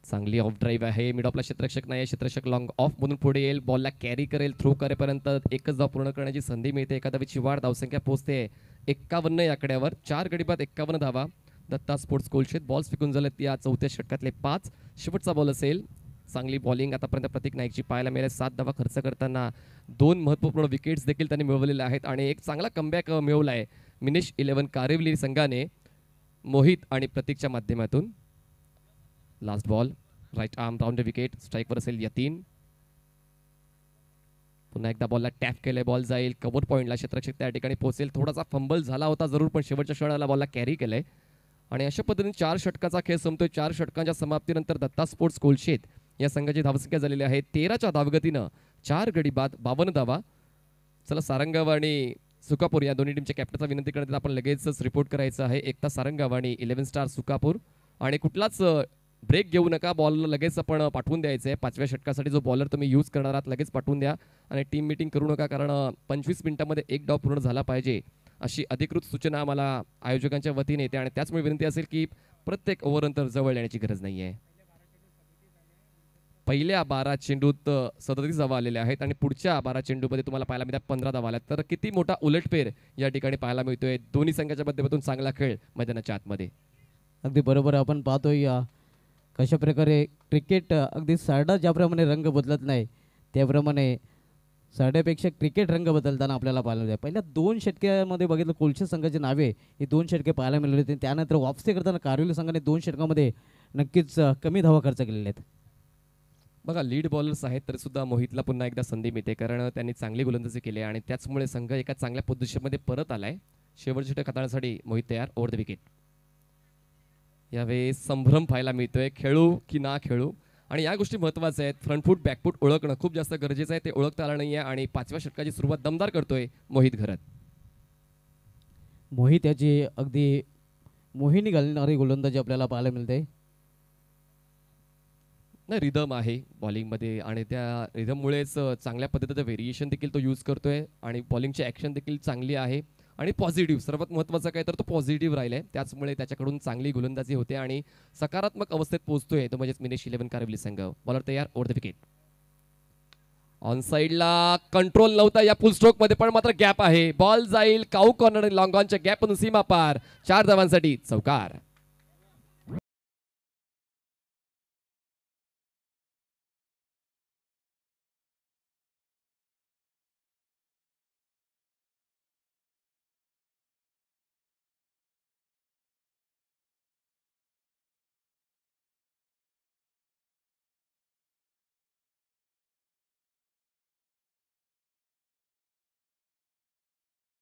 चांगली ऑफ ड्राईव्ह आहे. मिड ऑफला क्षेत्ररक्षक नाही, क्षेत्ररक्षक लॉंग ऑफ मधून पुढे येईल, बॉलला कॅरी करेल, थ्रो करेपर्यंत एकच धाव पूर्ण करण्याची संधी मिळते. एका धावेची वाढ, धावसंख्या पोहोचते 51 या आकड्यावर. 4 गडी बाद 51 धावा. दत्ता स्पोर्ट्स कोलशेत बॉल्स फेकून झालेत या चौथ्या षटकातले 5. शेवटचा बॉल असेल. चांगली बॉलिंग आतापर्यंत प्रतीक नाईकची पाहायला मिळेल. 7 धावा खर्च करताना 2 महत्त्वपूर्ण विकेट्स देखील त्यांनी मिळवलेल्या आहेत आणि एक चांगला कमबॅक मिळवला आहे मिनिश 11 कारिवली संघाने मोहित आणि प्रतीकच्या माध्यमातून. Last ball right arm round wicket. स्ट्राईकवर असेल यतीन. पुन्हा एकदा बॉलला टॅप केलंय, बॉल जाईल कव्हर पॉईंटला, क्षेत्ररक्षक त्या ठिकाणी पोहोचेल. थोडासा फंबल झाला होता जरूर, पण शेवटच्या क्षणाला बॉलला कॅरी केलंय आणि अशा पद्धतीने 4 षटकाचा खेळ संपतोय. 4 षटकांच्या समाप्तीनंतर दत्ता स्पोर्ट्स कोलशेत या संघाची धावसंख्या झालेली आहे 13च्या धावगतीनं. 4 गडी बाद 52 धावा. चला सारंगाव आणि सुकापूर या दोन्ही टीमच्या कॅप्टनचा विनंती करण्यात आपण लगेचच रिपोर्ट करायचं आहे. एकता सारंगाव आणि 11 स्टार सुकापूर. आणि कुठलाच ब्रेक घेऊ नका, बॉल लगेच आपण पाठवून द्यायचं आहे. 5व्या षटकासाठी जो बॉलर तुम्ही यूज करणार आहात लगेच पाठवून द्या आणि टीम मीटिंग करू नका, कारण 25 मिनिटांमध्ये 1 डाव पूर्ण झाला पाहिजे अशी अधिकृत सूचना आम्हाला आयोजकांच्या वतीने येते आणि त्याचमुळे विनंती असेल की प्रत्येक ओव्हरनंतर जवळ येण्याची गरज नाही आहे. पहिल्या 12 चेंडूत 37 धावा आलेल्या आहेत आणि पुढच्या 12 चेंडूमध्ये तुम्हाला पाहायला मिळतात 15 धावा आल्या. तर किती मोठा उलटफेर या ठिकाणी पाहायला मिळतोय. दोन्ही संघाच्या माध्यमातून चांगला खेळ मैदानाच्या आतमध्ये. अगदी बरोबर. आपण पाहतोय कशा प्रकारे क्रिकेट अगदी सारडा ज्याप्रमाणे रंग बदलत नाही त्याप्रमाणे सारड्यापेक्षा क्रिकेट रंग बदलताना आपल्याला पाहायला मिळते. पहिल्या 2 षटकामध्ये बघितलं कोलशेत संघाची नावे ही 2 षटके पाहायला मिळाली होती. त्यानंतर वापसी करताना कारिवली संघाने 2 षटकामध्ये नक्कीच कमी धावा खर्च केलेल्या आहेत. बघा लीड बॉलर्स आहेत तरी सुद्धा मोहितला पुन्हा एकदा संधी मिळते, कारण त्यांनी चांगली गोलंदाजी केली आणि त्याचमुळे संघ एका चांगल्या पोझिशनमध्ये परत आलाय. शेवटच्या षटक हाताळण्यासाठी मोहित तयार. Over the wicket. यावेळी संभ्रम पाहायला मिळतोय, खेळू की ना खेळू, आणि या गोष्टी महत्त्वाच्या आहेत. फ्रंट फूट बॅक फूट ओळखणं खूप जास्त गरजेचं आहे. ते ओळखता आलं नाही आहे आणि 5व्या षटकाची सुरुवात दमदार करतोय मोहित घरत. मोहित याची अगदी मोहिनी घालणारी गोलंदाजी आपल्याला पाहायला मिळते. नाही रिदम आहे बॉलिंगमध्ये आणि त्या रिदममुळेच चांगल्या पद्धतीचं व्हेरिएशन देखील तो यूज करतोय आणि बॉलिंगची ॲक्शन देखील चांगली आहे आणि पॉझिटिव्ह. सर्वात महत्त्वाचं काय तर तो पॉझिटिव्ह राहिलाय, त्याचमुळे त्याच्याकडून चांगली गोलंदाजी होते आणि सकारात्मक अवस्थेत पोहोचतोय तो म्हणजेच मिनिश 11 कारिवली संघ. बॉलर तयार. Over the wicket. ऑन साईडला कंट्रोल नव्हता या फुल स्ट्रोक मध्ये, पण मात्र गॅप आहे. बॉल जाईल काऊ कॉर्नर लॉंग ऑनच्या गॅपमधून सीमा पार. 4 धावांसाठी चौकार.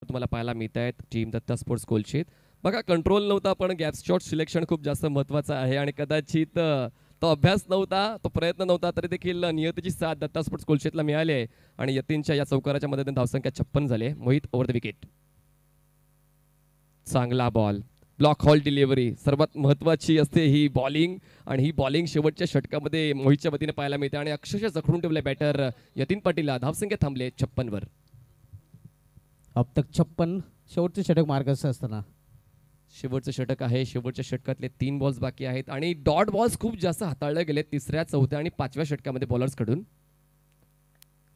तुम्हाला पाहायला मिळत आहेत टीम दत्ता स्पोर्ट्स कोलशेत. बघा कंट्रोल नव्हता, पण गॅप शॉट सिलेक्शन खूप जास्त महत्त्वाचं आहे आणि कदाचित तो अभ्यास नव्हता, तो प्रयत्न नव्हता, तरी देखील नियतीची साथ दत्ता स्पोर्ट्स कोलशेतला मिळाली आहे आणि यतीनच्या या चौकाराच्या मदतीने धावसंख्या 56 झाली. Mohit over the wicket. चांगला बॉल ब्लॉक हॉल डिलिव्हरी सर्वात महत्त्वाची असते ही बॉलिंग, आणि ही बॉलिंग शेवटच्या षटकामध्ये मोहितच्या वतीने पाहायला मिळते आणि अक्षरशः जखडून ठेवले बॅटर यतीन पाटीलला. धावसंख्या थांबले 56 वर. अब तक 56, शेवटचे षटक मार्गस्थ असताना शेवटचं षटक आहे. शेवटच्या षटकातले 3 बॉल्स बाकी आहेत आणि डॉट बॉल्स खूप जास्त हाताळले गेले तिसऱ्या, चौथ्या आणि 5व्या षटकामध्ये बॉलर्स कडून.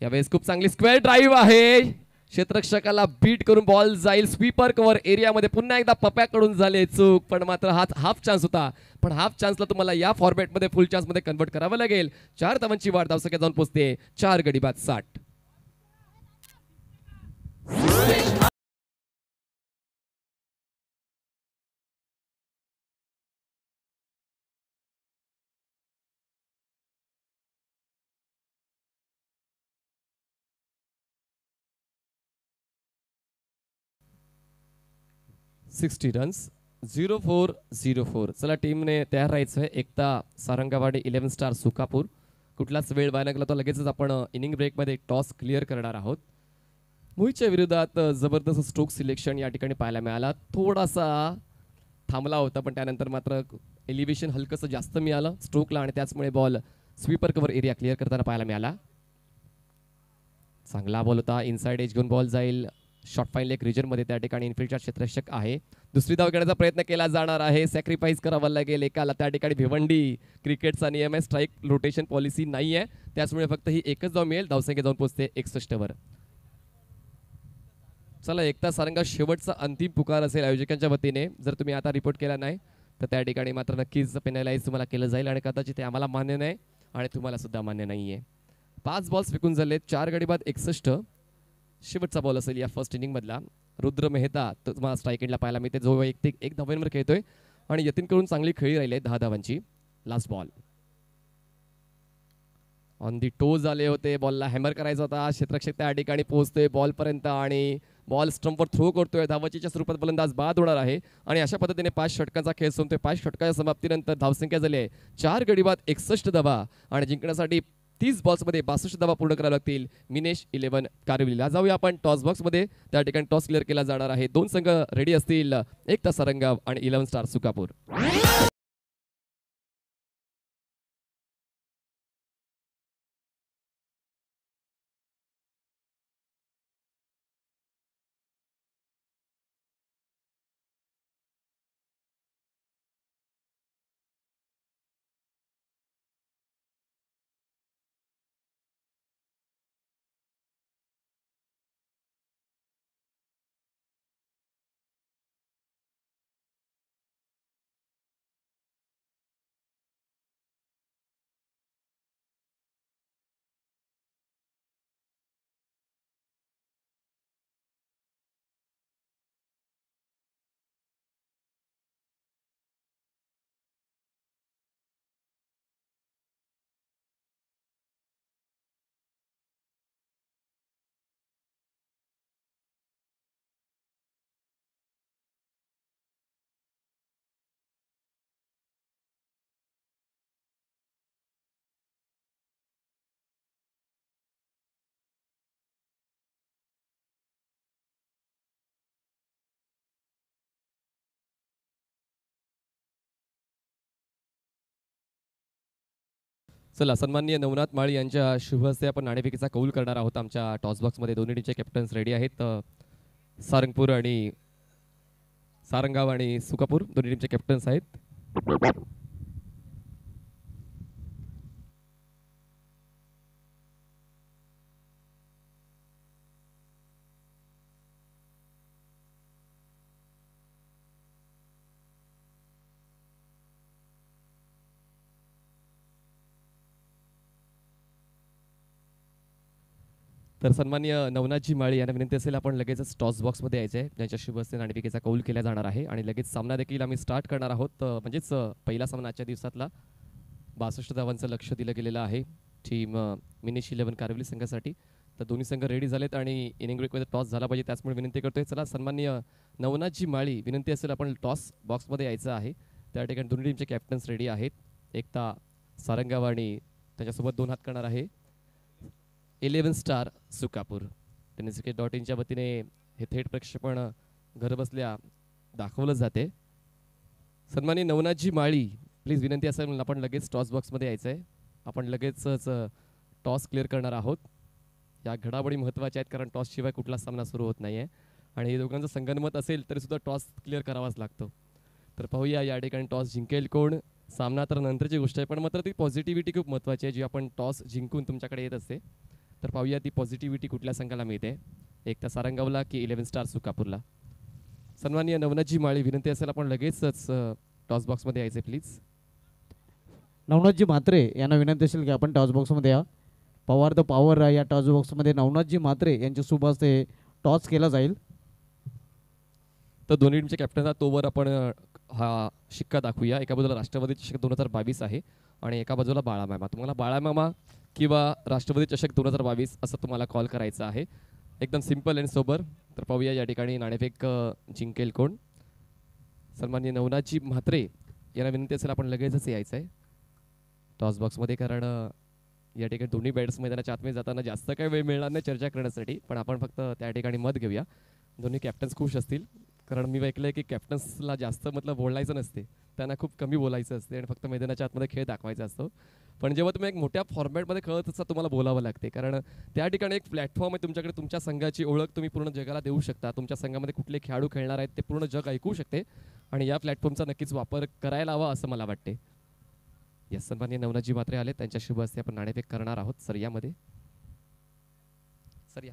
यावेळेस खूप चांगली स्क्वेअर ड्राईव्ह आहे. क्षेत्ररक्षकाला बीट करून बॉल जाईल स्वीपर कव्हर एरियामध्ये. पुन्हा एकदा पप्याकडून झाले चूक, पण मात्र हाफ चान्स होता. पण हाफ चान्सला तुम्हाला या फॉर्मॅटमध्ये फुल चान्समध्ये कन्वर्ट करावं लागेल. 4 धावांची वाढ धावसंख्या जाऊन पोहोचते 4 गडी बाद 60. Sixty runs 0-4-0-4. चला टीमने तयार राहायचं आहे. एकता सारंगावाडी 11 स्टार सुकापूर. कुठलाच वेळ वाया लागला तो लगेचच आपण इनिंग ब्रेकमध्ये टॉस क्लिअर करणार आहोत. मोहितच्या विरोधात जबरदस्त स्ट्रोक सिलेक्शन या ठिकाणी पाहायला मिळाला. थोडासा थांबला होता पण त्यानंतर मात्र एलिव्हेशन हलकंसं जास्त मिळालं स्ट्रोकला आणि त्याचमुळे ball sweeper cover area clear करताना पाहायला मिळाला. चांगला बॉल होता. इनसाइड एज घेऊन बॉल जाईल शॉर्ट फाईन लेग रिजनमध्ये. त्या ठिकाणी इनफिल्डचा क्षेत्ररक्षक आहे. दुसरी धाव घेण्याचा प्रयत्न केला जाणार आहे. सॅक्रिफाईस करावा लागेल एकाला. त्या ठिकाणी भिवंडी क्रिकेटचा नियम आहे, स्ट्राईक रोटेशन पॉलिसी नाही आहे, त्याचमुळे फक्त ही एकच धाव मिळेल. धावसंख्या जाऊन पोहोचते 61 वर. चला एकता सारंगा शेवटचा अंतिम पुकार असेल आयोजकांच्या वतीने. जर तुम्ही आता रिपोर्ट केला नाही तर त्या ठिकाणी मात्र नक्कीच पेनलाइज तुम्हाला केलं जाईल आणि कदाचित ते आम्हाला मान्य नाही आणि तुम्हाला सुद्धा मान्य नाही आहे. 5 बॉल्स विकून झाले 4 गडी बाद 61. शेवटचा बॉल असेल या फर्स्ट इनिंग मधला. रुद्र मेहता तुम्हाला स्ट्राईक एंडला पाहायला मिळते जो एक धावांवर खेळतोय आणि यतीनकडून चांगली खेळी राहिली आहे 10 धावांची. लास्ट बॉल ऑन दी टो झाले होते. बॉलला हॅमर करायचा होता. क्षेत्ररक्षक त्या ठिकाणी पोहोचतोय बॉल पर्यंत आणि बॉल स्टंपवर थ्रो करतोय. धावाचीच्या स्वरूपात फलंदाज बाद होणार आहे आणि अशा पद्धतीने 5 षटकांचा खेळ संपतोय. 5 षटकाच्या समाप्तीनंतर धावसंख्या झाली आहे 4 गडी बाद 61 धावा आणि जिंकण्यासाठी 30 बॉल्समध्ये 62 धावा पूर्ण कराव्या लागतील मिनेश 11 कारविलीला. जाऊया आपण टॉस बॉक्समध्ये. त्या ठिकाणी टॉस क्लिअर केला जाणार आहे. 2 संघ रेडी असतील, एकता सारंगाव आणि 11 स्टार सुकापूर. चला सन्माननीय नवनाथ माळी यांच्या शुभ हस्ते आपण नाणेफेकीचा कौल करणार आहोत. आमच्या टॉस बॉक्समध्ये दोन्ही टीमचे कॅप्टन्स रेडी आहेत. सारंगाव आणि सुकापूर दोन्ही टीमचे कॅप्टन्स आहेत. तर सन्माननीय नवनाथजी माळी यांना विनंती असेल आपण लगेचच टॉस बॉक्समध्ये यायचे आहे. ज्यांच्या शुभ हस्ते नाणेफेकीचा कौल केला जाणार आहे आणि लगेच सामना देखील आम्ही स्टार्ट करणार आहोत. म्हणजेच पहिला सामना आजच्या दिवसातला 62 धावांचं लक्ष दिलं गेलेलं आहे टीम मिनेश 11 कारवली संघासाठी. तर दोन्ही संघ रेडी झालेत आणि इनिंग ब्रेकमध्ये टॉस झाला पाहिजे त्याचमुळे विनंती करतोय. चला सन्माननीय नवनाथजी माळी विनंती असेल आपण टॉस बॉक्समध्ये यायचं आहे. त्या ठिकाणी दोन्ही टीमचे कॅप्टन्स रेडी आहेत. एकता सारंगाव आणि त्याच्यासोबत 2 हात करणार आहे 11 स्टार सुकापूर. टेनिस.in च्या वतीने हे थेट प्रक्षेपण घरबसल्या दाखवलं जाते. सन्माननीय नवनाथजी माळी, प्लीज विनंती असेल आपण लगेच टॉस बॉक्समध्ये यायचं आहे. आपण लगेचच टॉस क्लिअर करणार आहोत. या घडामोडी महत्त्वाच्या आहेत कारण टॉसशिवाय कुठला सामना सुरू होत नाही आहे आणि हे दोघांचं संगनमत असेल तरी सुद्धा टॉस क्लिअर करावाच लागतो. तर पाहूया या ठिकाणी टॉस जिंकेल कोण. सामना तर नंतरची गोष्ट आहे पण मात्र ती पॉझिटिव्हिटी खूप महत्त्वाची आहे जी आपण टॉस जिंकून तुमच्याकडे येत असते. तर पाहूया ती पॉझिटिव्हिटी कुठल्या संघाला मिळते, एक तर सारंगावला की 11 स्टार सुकापूरला. सन्माननीय नवनाथजी माळी, विनंती असेल आपण लगेचच टॉस बॉक्समध्ये यायचे प्लीज. नवनाथजी म्हात्रे यांना विनंती असेल की आपण टॉस बॉक्समध्ये या. पॉवर द पॉवर या टॉस बॉक्समध्ये नवनाथजी म्हात्रे यांच्या शुभ हस्ते टॉस केला जाईल. तर दोन्ही टीमच्या कॅप्टनला तोवर आपण हा शिक्का दाखवूया. एका बाजूला राष्ट्रवादी चषक 2022 आहे आणि एका बाजूला बाळामामा. तुम्हाला बाळामामा किंवा राष्ट्रवादी चषक 2022 असं तुम्हाला कॉल करायचं आहे. एकदम सिम्पल अँड सोबर. तर पाहूया या ठिकाणी नाणेफेक जिंकेल कोण. सन्माननीय नवनाथजी म्हात्रे यांना विनंती असेल आपण लगेचच यायचं आहे टॉस बॉक्समध्ये कारण या ठिकाणी दोन्ही बॅट्स मैदानाच्या आतमध्ये जाताना जास्त काही वेळ मिळणार नाही चर्चा करण्यासाठी पण आपण फक्त त्या ठिकाणी मत घेऊया. दोन्ही कॅप्टन्स खुश असतील कारण मी ऐकलं आहे की कॅप्टन्सला जास्त मतलब बोलायचं नसते, त्यांना खूप कमी बोलायचं असते आणि फक्त मैदानाच्या आतमध्ये खेळ दाखवायचा असतो. पण जेव्हा तुम्ही एक मोठ्या फॉर्मॅटमध्ये खेळत असता तुम्हाला बोलावं लागते कारण त्या ठिकाणी एक प्लॅटफॉर्म आहे तुमच्याकडे. तुमच्या संघाची ओळख तुम्ही पूर्ण जगाला देऊ शकता. तुमच्या संघामध्ये कुठले खेळाडू खेळणार आहेत ते पूर्ण जग ऐकू शकते आणि या प्लॅटफॉर्मचा नक्कीच वापर करायला हवा असं मला वाटते. यस, सन्माननीय नवनाथजी म्हात्रे आले, त्यांच्या शुभ हस्ते आपण नाणेफेक करणार आहोत. सर यामध्ये सर या.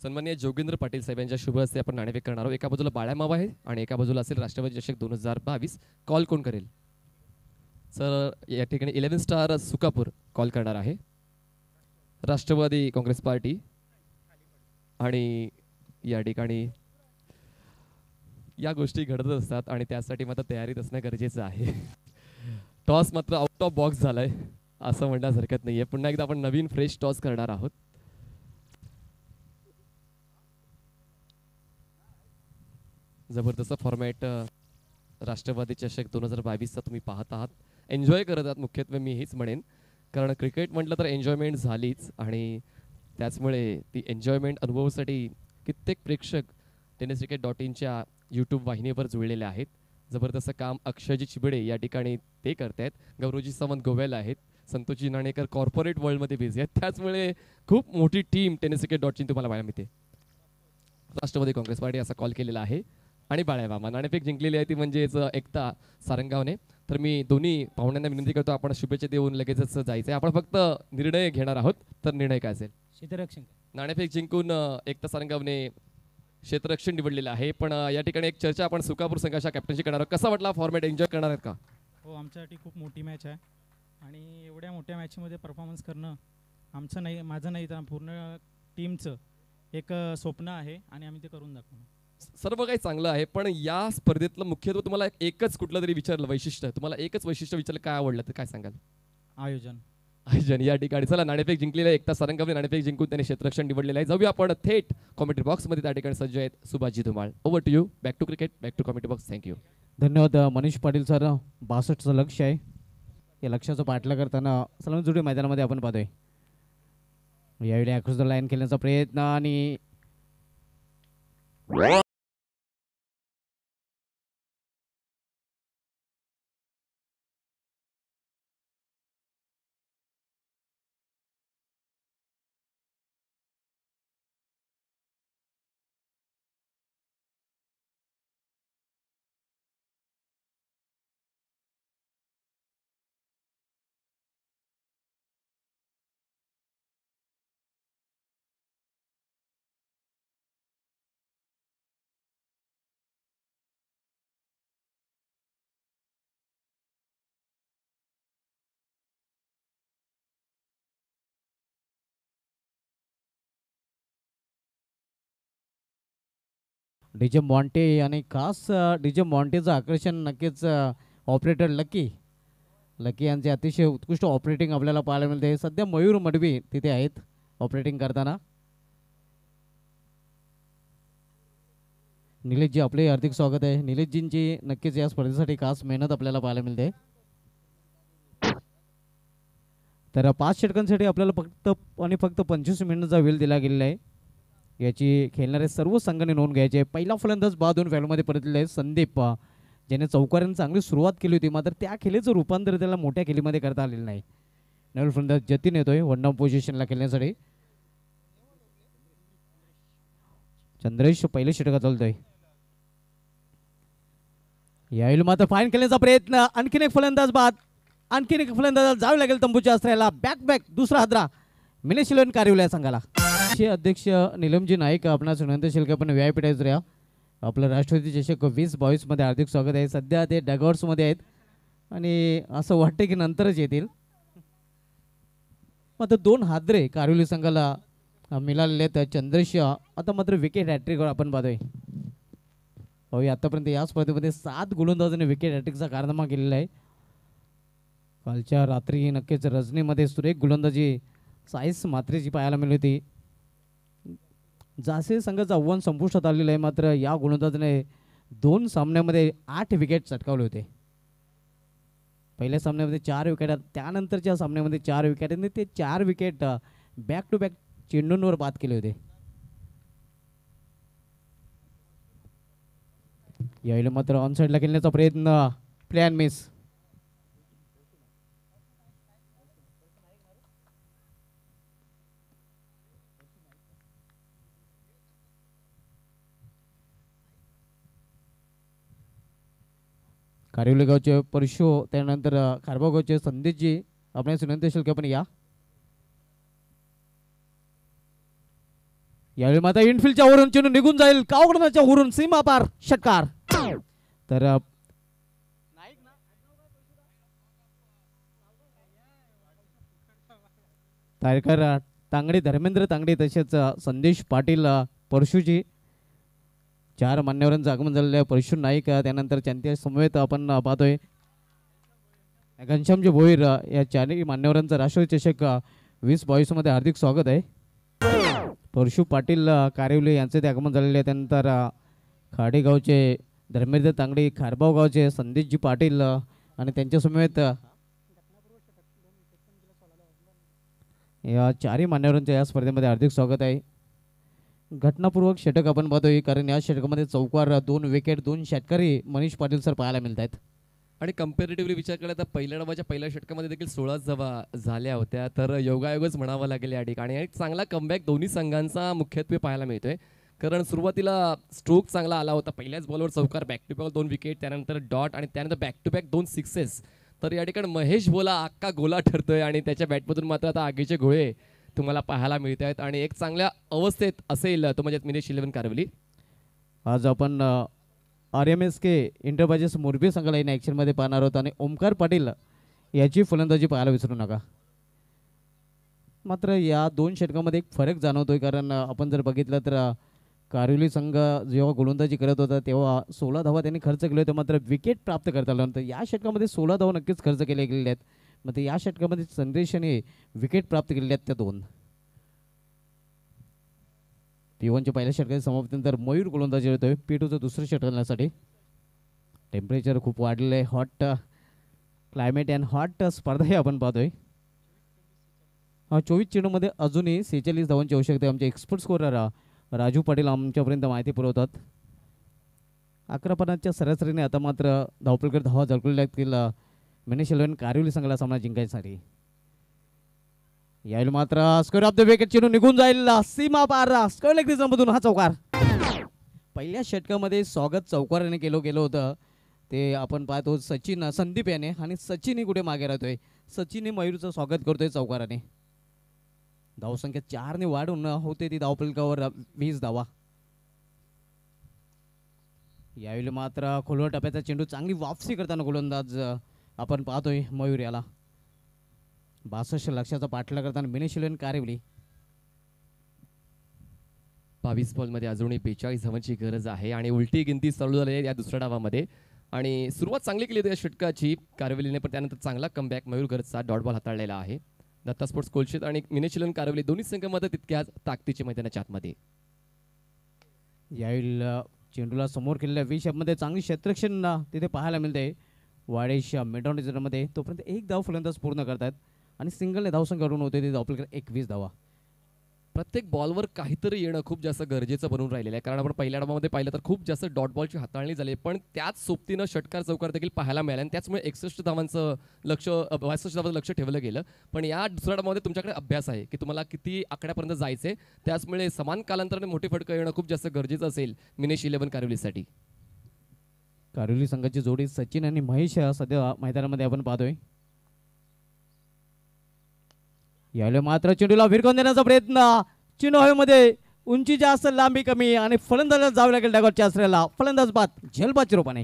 सन्माननीय जोगेंद्र पाटील साहेब यांच्या शुभ हस्ते आपण नाणेफेक करणार आहोत. एका बाजूला बाळामावा आहे आणि एका बाजूला असेल राष्ट्रवादी चषक 2022. कॉल कोण करेल सर? या ठिकाणी 11 स्टार सुकापूर कॉल करणार आहे. राष्ट्रवादी काँग्रेस पार्टी आणि या ठिकाणी या गोष्टी घडत असतात आणि त्यासाठी मात्र तयारीत असणं गरजेचं आहे. टॉस मात्र आउट ऑफ बॉक्स झालाय असं म्हणण्यास हरकत नाहीये. पुन्हा एकदा आपण नवीन फ्रेश टॉस करणार आहोत. जबरदस्त फॉर्मॅट राष्ट्रवादी चषक 2022चा तुम्ही पाहत आहात, एन्जॉय करत आहात. मुख्यत्वे मी हेच म्हणेन कारण क्रिकेट म्हटलं तर एन्जॉयमेंट झालीच आणि त्याचमुळे ती एन्जॉयमेंट अनुभवासाठी कित्येक प्रेक्षक tenniscricket.inच्या यूट्यूब वाहिनीवर जुळलेले आहेत. जबरदस्त काम अक्षयजी चिबडे या ठिकाणी ते करत आहेत. गौरवजी सावंत गोव्याला आहेत. संतोषजी नाणेकर कॉर्पोरेट वर्ल्डमध्ये बिझी आहेत. त्याचमुळे खूप मोठी टीम tenniscricket.in तुम्हाला पाहायला मिळते. राष्ट्रवादी काँग्रेस पार्टी असा कॉल केलेला आहे आणि बाळामामा नाणेफेक जिंकलेली आहे ती म्हणजेच एकता सारंगावने. तर मी दोन्ही पाहुण्यांना विनंती करतो आपण शुभेच्छा देऊन लगेचच जायचं आहे. आपण फक्त निर्णय घेणार आहोत. तर निर्णय काय असेल? क्षेत्ररक्षण. नाणेफेक जिंकून एकता सारंगावने क्षेत्ररक्षण निवडलेलं आहे. पण या ठिकाणी एक चर्चा आपण सुकापूर संघाच्या कॅप्टनशी करणार आहोत. कसा वाटला फॉर्मॅट? एन्जॉय करणार आहेत का? हो, आमच्यासाठी खूप मोठी मॅच आहे आणि एवढ्या मोठ्या मॅचमध्ये परफॉर्मन्स करणं आमचं नाही, माझं नाही तर पूर्ण टीमचं एक स्वप्न आहे आणि आम्ही ते करून दाखवू. सर्व काही चांगलं आहे पण या स्पर्धेतलं मुख्यत्वे तुम्हाला एकच कुठलं तरी विचारलं वैशिष्ट्य, तुम्हाला एकच वैशिष्ट्य विचारलं काय आवडलं तर काय सांगाल? आयोजन. आयोजन या ठिकाणी. चला, नाणेफेक जिंकलेलं आहे. एकता सारंगावने नाणेफेक जिंकून त्याने क्षेत्ररक्षण निवडलेलं आहे. जाऊया आपण थेट कॉमेंट्री बॉक्समध्ये. त्या ठिकाणी सज्ज आहेत Subhashji Dhumal. Over to you. Back to cricket, back to commentary box. Thank you. धन्यवाद मनीष पाटील सर. 62चं लक्ष आहे. या लक्ष्याचा पाठला करताना सलामजुडी मैदानामध्ये आपण पाहतोय यावेळी अक्रॉस द लाईन खेळण्याचा प्रयत्न आणि डीजे मॉन्टे आणि खास डीजे मॉन्टेचं आकर्षण नक्कीच ऑपरेटर लकी यांचे अतिशय उत्कृष्ट ऑपरेटिंग आपल्याला पाहायला मिळते. सध्या मयूर मडवी तिथे आहेत ऑपरेटिंग करताना. निलेशजी आपले हार्दिक स्वागत आहे. निलेशजींची नक्कीच या स्पर्धेसाठी खास मेहनत आपल्याला पाहायला मिळते. तर 5 षटकांसाठी आपल्याला फक्त 25 मिनिटाचा वेळ दिला गेलेला आहे. याची खेळणारे सर्व संघाने नोंद घ्यायचे. पहिला फलंदाज बाद होऊन फॅलमध्ये परतलेला आहे संदीप, ज्याने चौकारांनी चांगली सुरुवात केली होती, मात्र त्या खेळीचं रूपांतर त्याला मोठ्या खेळीमध्ये करता आलेलं नाही. नवीन फलंदाज जतीन येतोय वन डाऊन पोझिशनला खेळण्यासाठी. चंद्रेश पहिले षटक चालतोय. यावेळी मात्र फाईन खेळण्याचा प्रयत्न, आणखीन एक फलंदाज बाद, आणखीन एक फलंदाज जावे लागेल तंबूच्या अस्त्राला. बॅक दुसरा हादरा मिनेशिलन कार्यालय संघाला. अध्यक्ष निलमजी नाईक आपणास विनंती शिल्क पण व्यायपीठाच ऱ्या. आपलं राष्ट्रवादी चषक 2022 मध्ये हार्दिक स्वागत आहे. सध्या ते डगआउट्स मध्ये आहेत आणि असं वाटतं की नंतरच येतील. मात्र 2 हादरे कार्यालय संघाला मिळालेले आहेत. चंद्रेश आता मात्र विकेट हॅट्रिकवर आपण पाहतोय. हो आतापर्यंत या स्पर्धेमध्ये 7 गोलंदाजांनी विकेट हॅट्रिकचा कारनामा केलेला आहे. कालच्या रात्री नक्कीच रजनीमध्ये सुरेख गोलंदाजी साईस मात्रेची पाहायला मिळली होती. जासे संघाचं आव्हान संपुष्टात आलेलं आहे. मात्र या गोलंदाजाने 2 सामन्यामध्ये 8 विकेट चटकावले होते. पहिल्या सामन्यामध्ये 4 विकेट, त्यानंतरच्या सामन्यामध्ये 4 विकेट आणि ते 4 विकेट बॅक टू बॅक चेंडूंवर बाद केले होते. यावेळी मात्र ऑन साईडला खेळण्याचा प्रयत्न, प्लॅन मिस. कारिवली गावचे परशु, त्यानंतर खारबाव गावचे संदेशजी आपण विनंती शिल्क पण या. यावेळी मात्र इनफिल्डच्या वरून चेंडू निघून जाईल, कावगडनाच्या वरून सीमा पार षटकार. तर तारकर तांगडे, धर्मेंद्र तांगडे तसेच संदेश पाटील, परशुजी 4 मान्यवरांचं आगमन झालेलं आहे. परशु नाईक, त्यानंतर त्यांच्या समवेत आपण पाहतोय घनश्यामजी भोईर. या 4 मान्यवरांचं राष्ट्रवादी चषक 2022 मध्ये हार्दिक स्वागत आहे. परशु पाटील कारिवली यांचे ते आगमन झालेले आहे. त्यानंतर खाडेगावचे धर्मेंद्र तांगडे, खारबाव गावचे संदेशजी पाटील आणि त्यांच्या समवेत या 4 मान्यवरांच्या या स्पर्धेमध्ये हार्दिक स्वागत आहे. घटनापूर्वक षटक आपण पाहतोय, कारण या षटकामध्ये चौकार, 2 विकेट, 2 षटकारी मनीष पाटील सर पाहायला मिळत आहेत. आणि कम्पॅरेटिव्हली विचार केला तर पहिल्या डावाच्या पहिल्या षटकामध्ये देखील 16 धावा झाल्या होत्या. तर योगायोगच म्हणावं लागेल या ठिकाणी. आणि एक चांगला कमबॅक दोन्ही संघांचा मुख्यत्वे पाहायला मिळतोय, कारण सुरुवातीला स्ट्रोक चांगला आला होता. पहिल्याच बॉलवर चौकार, बॅक टू बॅक 2 विकेट, त्यानंतर डॉट आणि त्यानंतर बॅक टू बॅक 2 सिक्सेस. तर या ठिकाणी महेश भोला अख्खा गोला ठरतोय आणि त्याच्या बॅटमधून मात्र आता आगीचे गोळे तुम्हाला पाहायला मिळत आहेत. आणि एक चांगल्या अवस्थेत असेल तो म्हणजे मिनेश 11 कारवली. आज आपण RMSK इंटरप्राइजेस मोरबी संघाला इन ॲक्शनमध्ये पाहणार आहोत आणि ओमकार पाटील याची फलंदाजी पाहायला विसरू नका. मात्र या 2 षटकामध्ये एक फरक जाणवतोय, कारण आपण जर बघितलं तर कारिवली संघ जेव्हा गोलंदाजी करत होता तेव्हा 16 धावा त्यांनी खर्च केले होते, मात्र विकेट प्राप्त करता आलं नंतर. या षटकामध्ये 16 धावा नक्कीच खर्च केले गेलेले आहेत. मग या षटकामध्ये संदेशाने विकेट प्राप्त केलेल्या आहेत त्या 2. P1च्या पहिल्या षटकाच्या समाप्तीनंतर मयूर गोलंदाजी येतोय P2चं दुसरं षटक करण्यासाठी. टेम्परेचर खूप वाढलेलं आहे, हॉट क्लायमेट अँड हॉट स्पर्धा ही आपण पाहतोय. 24 चेंडूमध्ये अजूनही 46 धावांची आवश्यकता आहे. आमचे एक्सपर्ट स्कोरर राजू पाटील आमच्यापर्यंत माहिती पुरवतात. 11 पन्नासच्या सरासरीने आता मात्र धावपलकर धावा झळकलेल्या लागतील मिनेश 11 कारिवली संघाला सामना जिंकायसाठी. यावेळी मात्र स्कोर ऑफ द विकेट चेंडू निघून जाईल, सीमा पार स्कोर लेग मधून हा चौकार. पहिल्या षटकामध्ये स्वागत चौकाराने गेलं होतं ते आपण पाहतो सचिन संदीप याने, आणि सचिनही कुठे मागे राहतोय. सचिनने मयूरचं स्वागत करतोय चौकाराने. धावसंख्या 4 ने वाढून होते ती धावफलकावर 20 धावा. यावेळी मात्र खोलवर टप्प्याचा चेंडू चांगली वापसी करताना गोलंदाज आपण पाहतोय मयूर याला. 62 लक्षाचा पाठलाग करताना मिनेश 11 कारिवली. 22 बॉलमध्ये अजूनही 42 धावांची गरज आहे आणि उलटी गिनती चालू झाली आहे या दुसऱ्या डावामध्ये. आणि सुरुवात चांगली केली होती या षटकाची कारिवलीने, पण त्यानंतर चांगला कमबॅक मयूर गरजचा डॉट बॉल हाताळलेला आहे. दत्ता स्पोर्ट्स कोलशेत आणि मिनेश 11 कारिवली दोन्ही संघामध्ये तितक्याच ताकदीचे मैदानाच्या आतमध्ये. यावेळी चेंडूला समोर केलेल्या 20 मध्ये चांगली क्षेत्ररक्षण तिथे पाहायला मिळते वाडेश मिडॉन. तोपर्यंत 1 धाव फलंदाज पूर्ण करतात आणि सिंगलने धावसंख्या वाढून होते ते धावपलकर 21 धावा. प्रत्येक बॉलवर काहीतरी येणं खूप जास्त गरजेचं बनून राहिलेलं आहे. कारण आपण पहिल्या डावामध्ये पाहिलं तर खूप जास्त डॉट बॉलची हाताळणी झाली, पण त्याच सोबतीनं षटकार चौकार देखील पाहायला मिळाले आणि त्याचमुळे 61 धावांचं लक्ष 62 धावांचं लक्ष ठेवलं गेलं. पण या दुसऱ्या डावामध्ये तुमच्याकडे अभ्यास आहे की तुम्हाला किती आकड्यापर्यंत जायचे, त्याचमुळे समान कालांतराने मोठी फटकं येणं खूप जास्त गरजेचं असेल मिनेश 11 कारिवलीसाठी. कारिवली संघाची जोडी सचिन आणि महेश सध्या मैदानामध्ये आपण पाहतोय. यावेळी मात्र चेंडूला भिरकून देण्याचा प्रयत्न, चेंडू हवेमध्ये, उंची जास्त लांबी कमी आणि फलंदाजाला जावं लागेल डागॉटच्या आश्रयाला. फलंदाज बाद झेलबादच्या रूपाने.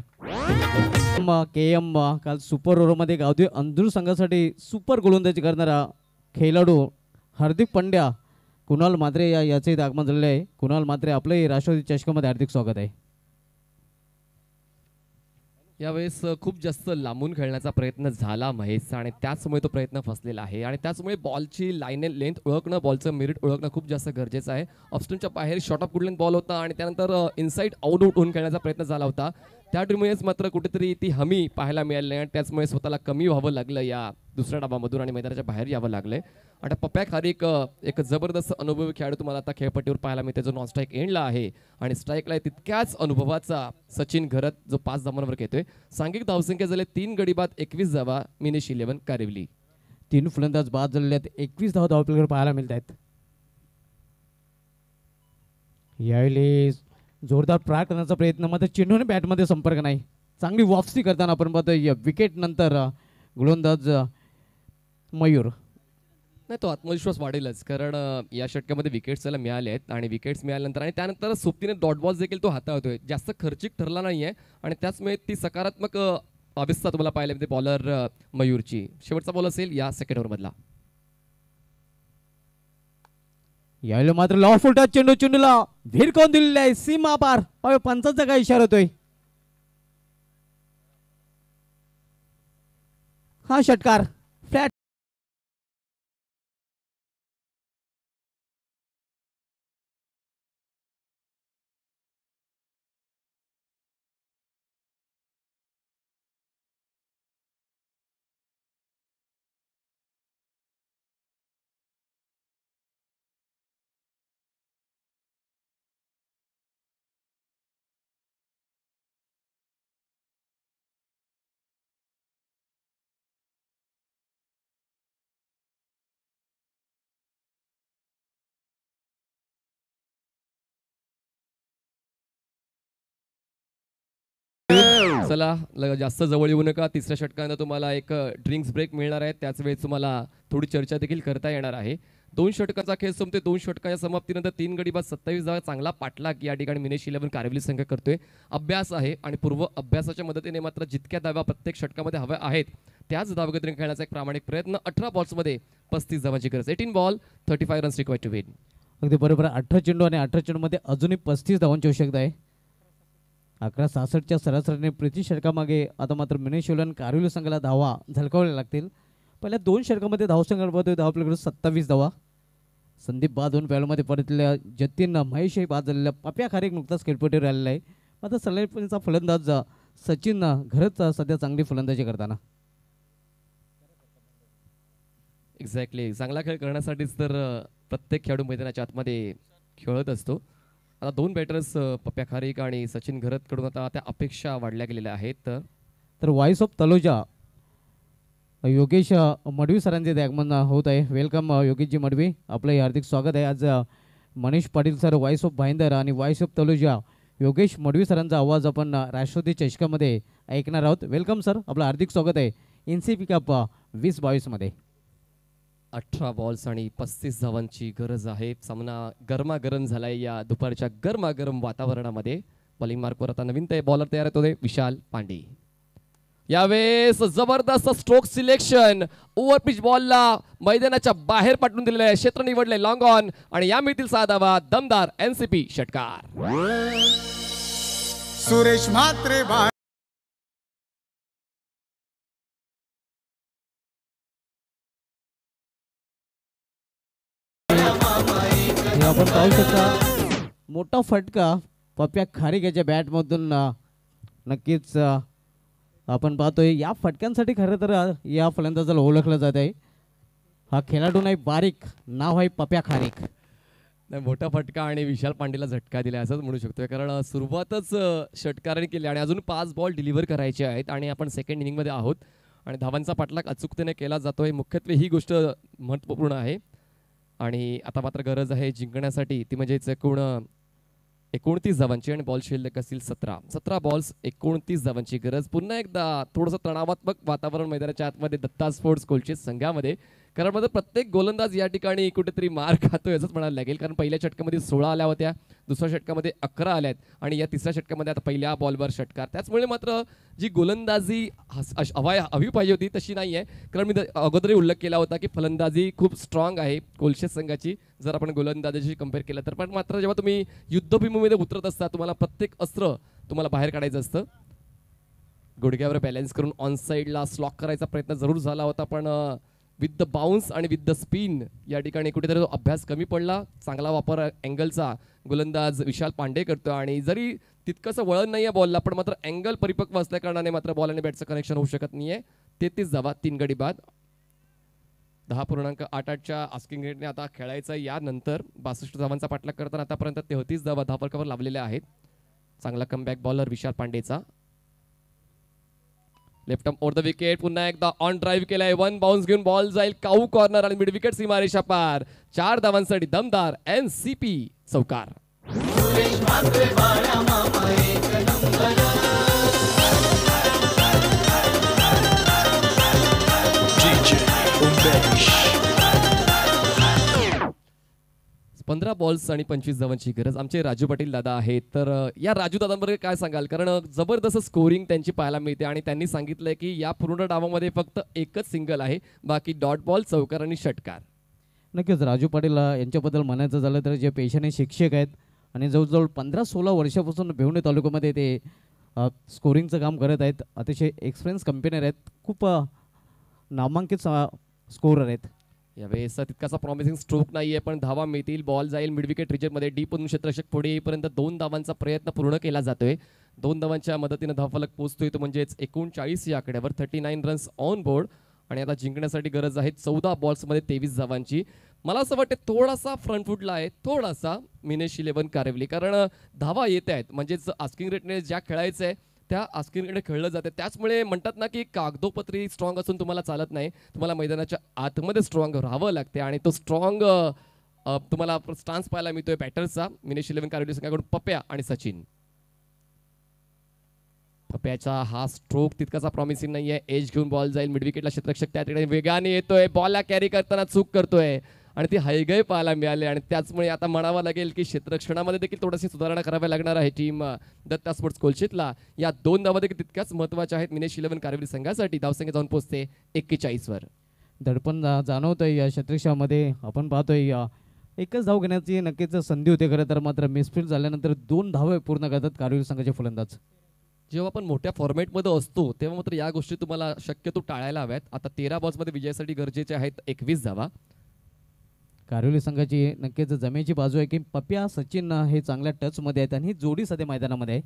KM काल सुपर ओव्हरमध्ये गावदेवी अंधूर संघासाठी सुपर गोलंदाजी करणारा खेळाडू हार्दिक पंड्या, कुणाल मात्रे याचे आगमन झालेले आहे. कुणाल मात्रे आपले राष्ट्रवादी चषकामध्ये हार्दिक स्वागत आहे. यावेळेस खूप जास्त लांबून खेळण्याचा प्रयत्न झाला महेशचा आणि त्याचमुळे तो प्रयत्न फसलेला आहे आणि त्याचमुळे बॉलची लाईन लेंथ ओळखणं, बॉलचं मेरिट ओळखणं खूप जास्त गरजेचं आहे. ऑफस्टनच्या बाहेर शॉर्ट ऑफ गुडलेंथ बॉल होता आणि त्यानंतर इनसाईड आउट होऊन खेळण्याचा प्रयत्न झाला होता. त्यामुळेच मात्र कुठेतरी ती हमी पाहायला मिळाली नाही आणि त्याचमुळे स्वतःला कमी व्हावं लागलं या दुसऱ्या डावामधून आणि मैदानाच्या बाहेर यावं लागलंय. आता पप्प्या खारीक एक जबरदस्त अनुभवी खेळाडू तुम्हाला आता खेळपट्टीवर पाहायला मिळते, जो नॉन स्ट्राईक एंडला आहे आणि स्ट्राईकला तितक्याच अनुभवाचा सचिन घरत, जो 5 धावांवर घेतोय. सांघिक धावसंख्या झाले 3 गडी बाद 21 धावा मिनेश 11 कारिवली. 3 फलंदाज बाद झालेले आहेत. 21 धावा आपल्याकडे पाहायला मिळत आहेत. यावेळी जोरदार प्रहार करण्याचा प्रयत्न, मात्र चेंडूने बॅटमध्ये संपर्क नाही. चांगली वापसी करताना आपण पाहतोय विकेट नंतर गोलंदाज मयूर. नाही, तो आत्मविश्वास वाढेलच, कारण या षटकामध्ये विकेट्स त्याला मिळाले आहेत आणि विकेट्स मिळाल्यानंतर आणि त्यानंतर सोबतीने डॉट बॉल्स देखील तो हाताळतोय. जास्त खर्चिक ठरला नाहीये आणि त्याचमुळे ती सकारात्मक अवस्था तुम्हाला पाहायला मिळते बॉलर मयूरची. शेवटचा बॉल असेल या सेकंड ओव्हरमधला. यावेळी मात्र लॉ फुलटा चेंडूला भिरकावून दिलेला आहे सीमा पार. पंचाचा काय इशारा होतोय. हा षटकार फ्लॅट. चला जास्त जवळ येऊ नका. तिसऱ्या षटकानंतर तुम्हाला एक ड्रिंक्स ब्रेक मिळणार आहे. त्याच वेळेस तुम्हाला थोडी चर्चा देखील करता येणार आहे. 2 षटकाचा खेळ संपते. 2 षटकाच्या समाप्तीनंतर 3 गडी बाद 27 धावा चांगला पाठलाग या ठिकाणी मिनेश 11 कारिवली संघ करतोय. अभ्यास आहे आणि पूर्व अभ्यासाच्या मदतीने मात्र जितक्या धावा प्रत्येक षटकामध्ये हव्या आहेत त्याच धावगतीने खेळण्याचा एक प्रामाणिक प्रयत्न. 18 बॉल्समध्ये 35 धावांची गरज. 18 ball 35 runs required to win. अगदी बरोबर. 18 चेंडू आणि 18 चेंडूमध्ये अजूनही 35 धावांची आवश्यकता आहे. 11.66च्या सरासरीने प्रति षटकामागे आता मात्र मिनेश 11 कारिवली संघाला धावा झलकावाव्या लागतील. पहिल्या 2 षटकामध्ये धावसंख्या धाव आपल्याकडे 27 धावा. संदीप बाद होऊन पॅलमध्ये परतलेल्या जतीन महेशही बाद झालेल्या. पप्प्या खारीक नुकताच खेळपट्टीवर आलेला आहे. मात्र सलामीचा फलंदाज सचिन घरच सध्या चांगली फलंदाजी करताना. एक्झॅक्टली, चांगला खेळ करण्यासाठीच तर प्रत्येक खेळाडू मैदानाच्या आतमध्ये खेळत असतो. आता 2 बॅटर्स पप्प्या खारीक आणि सचिन घरत कडून आता त्या अपेक्षा वाढल्या गेलेल्या आहेत. तर वॉइस ऑफ तलोजा योगेश मडवी सरांचे आगमन होत आहे. वेलकम योगेशजी मडवी, आपलं हार्दिक स्वागत आहे. आज Manish Patil sir voice of Bhayandar आणि वॉइस ऑफ तलोजा योगेश मडवी सरांचा आवाज आपण राष्ट्रवादी चषकामध्ये ऐकणार आहोत. वेलकम सर, आपलं हार्दिक स्वागत आहे NCP कप 2022 मध्ये. 18 बॉल्स आणि 35 धावांची गरज आहे. सामना गरमागरम झालाय या दुपारच्या गरमागरम वातावरणामध्ये. बॉलिंग मार्कवर आता नवीन बॉलर तयार होते विशाल पांडे. यावेळेस जबरदस्त स्ट्रोक सिलेक्शन, ओव्हर पिच बॉलला मैदानाच्या बाहेर पाठवून दिलेलं आहे. क्षेत्र निवडले लॉंग ऑन आणि या मिळतील 6 धावा. दमदार NCP षटकार. सुरेश म्हात्रे आपण पाहू शकता मोठा फटका पप्प्या खारीक याच्या बॅटमधून नक्कीच आपण पाहतोय. या फटक्यांसाठी खरं तर या फलंदाजाला ओळखलं जात आहे. हा खेळाडू नाही, बारीक नाव आहे पप्प्या खारीक. नाही, मोठा फटका आणि विशाल पांडेला झटका दिला असंच म्हणू शकतोय, कारण सुरुवातच षटकाराने केली आणि अजून 5 बॉल डिलिव्हर करायचे आहेत आणि आपण सेकंड इनिंगमध्ये आहोत आणि धावांचा पाठलाग अचूकतेने केला जातोय. मुख्यत्वे ही गोष्ट महत्त्वपूर्ण आहे आणि आता मात्र गरज आहे जिंकण्यासाठी, ती म्हणजेच एकूण 29 धावांची आणि बॉल शिल्लक असतील 17 बॉल्स 29 धावांची गरज. पुन्हा एकदा थोडंसं तणावात्मक वातावरण मैदानाच्या आतमध्ये दत्ता स्पोर्ट्स कोलचे संघामध्ये, कारण मात्र प्रत्येक गोलंदाज या ठिकाणी कुठेतरी मार खातोय असंच म्हणायला लागेल, कारण पहिल्या षटकामध्ये 16 आल्या होत्या, दुसऱ्या षटकामध्ये 11 आल्यात आणि या तिसऱ्या षटकामध्ये आता पहिल्या बॉलवर षटकार. त्याचमुळे मात्र जी गोलंदाजी हवी पाहिजे होती तशी नाही आहे, कारण मी अगोदरही उल्लेख केला होता की फलंदाजी खूप स्ट्रॉंग आहे कोलशे संघाची जर आपण गोलंदाजीशी कम्पेअर केलं तर. पण मात्र जेव्हा तुम्ही युद्धभूमीमध्ये उतरत असता तुम्हाला प्रत्येक अस्त्र तुम्हाला बाहेर काढायचं असतं. गुडघ्यावर बॅलन्स करून ऑन साईडला स्लॉक करायचा प्रयत्न जरूर झाला होता, पण विथ द बाउन्स आणि विथ द स्पिन या ठिकाणी कुठेतरी तो अभ्यास कमी पडला. चांगला वापर अँगलचा गोलंदाज विशाल पांडे करतो आणि जरी तितकंसं वळण नाही आहे बॉलला, पण मात्र अँगल परिपक्व असल्या कारणाने मात्र बॉल आणि बॅटचं कनेक्शन होऊ शकत नाहीये. 33 धावा 3 गडी बाद. 10.88च्या आस्किंग रेटने आता खेळायचं यानंतर 62 धावांचा पाठलाग करताना आतापर्यंत 33 धावा धावफलकावर लावलेल्या आहेत. चांगला कमबॅक बॉलर विशाल पांडेचा. Left arm over the wicket, पुन्हा एकदा ऑन ड्राईव्ह केलाय, 1 बाउन्स घेऊन बॉल जाईल काऊ कॉर्नर आणि मिड विकेट सीमारेषा पार. 4 धावांसाठी दमदार NCP चौकार. पंधरा बॉल्स आणि 25 धावांची गरज. आमचे राजू पाटील दादा आहेत, तर या राजू दादांबरोबर काय सांगाल, कारण जबरदस्त स्कोरिंग त्यांची पाहायला मिळते आणि त्यांनी सांगितलंय की या पूर्ण डावामध्ये फक्त एकच सिंगल आहे, बाकी डॉट बॉल, चौकार आणि षटकार. नक्कीच राजू पाटील यांच्याबद्दल म्हणायचं झालं तर जे पेशाने शिक्षक आहेत आणि जवळजवळ 15-16 वर्षापासून भिवंडी तालुक्यामध्ये ते स्कोरिंगचं काम करत आहेत. अतिशय एक्सपिरियन्स कंपेनर आहेत, खूप नामांकित स्कोरर आहेत. यावेळेस तितकासा प्रॉमिसिंग स्ट्रोक नाहीये, पण धावा मिळतील, बॉल जाईल मिड विकेट रिजनमध्ये. डीपमधून क्षेत्ररक्षक पुढे येईपर्यंत 2 धावांचा प्रयत्न पूर्ण केला जातोय. 2 धावांच्या मदतीनं धावफलक पोहोचतोय तो म्हणजेच 39 या आकड्यावर. 39 रन्स ऑन बोर्ड आणि आता जिंकण्यासाठी गरज आहे 14 बॉल्समध्ये 23 धावांची. मला असं वाटतं थोडासा फ्रंट फुटला आहे, थोडासा मिनेश 11 कारेवली, कारण धावा येत आहेत म्हणजेच आस्किंग रेटने ज्या खेळायचं आहे त्या आस्किंग रेटने खेळलं जाते. त्याचमुळे म्हणतात ना की कागदोपत्री स्ट्रॉंग असून तुम्हाला चालत नाही, तुम्हाला मैदानाच्या आतमध्ये स्ट्रॉंग राहावं लागते आणि तो स्ट्रॉंग तुम्हाला स्टान्स पाहायला मिळतोय बॅटर्सचा. मिनेश 11 कारेवली संघाकडून पप्या आणि सचिन. पप्याचा हा स्ट्रोक तितकासा प्रॉमिसिंग नाही आहे. एज घेऊन बॉल जाईल मिड विकेटला, क्षेत्ररक्षक त्या ठिकाणी वेगाने येतोय, बॉलला कॅरी करताना चूक करतोय आणि ती हायगय पाहायला मिळाले आणि त्याचमुळे आता म्हणावं लागेल की क्षेत्ररक्षणामध्ये देखील थोडीशी सुधारणा करावी लागणार आहे टीम दत्ता स्पोर्ट्स कोलशेतला. या 2 धावा देखील तितक्याच महत्त्वाच्या आहेत मिनेश 11 कारेवली संघासाठी. धावसंख्या जाऊन पोहोचते 41 वर. दडपण जाणवतंय या क्षेत्रक्षामध्ये. आपण पाहतोय एकच धाव घेण्याची नक्कीच संधी होते खरं तर, मात्र मिसफील्ड झाल्यानंतर 2 धावे पूर्ण करतात कारेवली संघाचे फलंदाज. जेव्हा आपण मोठ्या फॉर्मॅटमध्ये असतो तेव्हा मात्र या गोष्टी तुम्हाला शक्यतो टाळायला हव्यात. आता 13 बॉल्समध्ये विजयासाठी गरजेचे आहेत 21 धावा. कारेवली संघाची नक्कीच जमेची बाजू आहे की पप्या सचिन हे चांगल्या टचमध्ये आहेत आणि ही जोडी सध्या मैदानामध्ये आहे.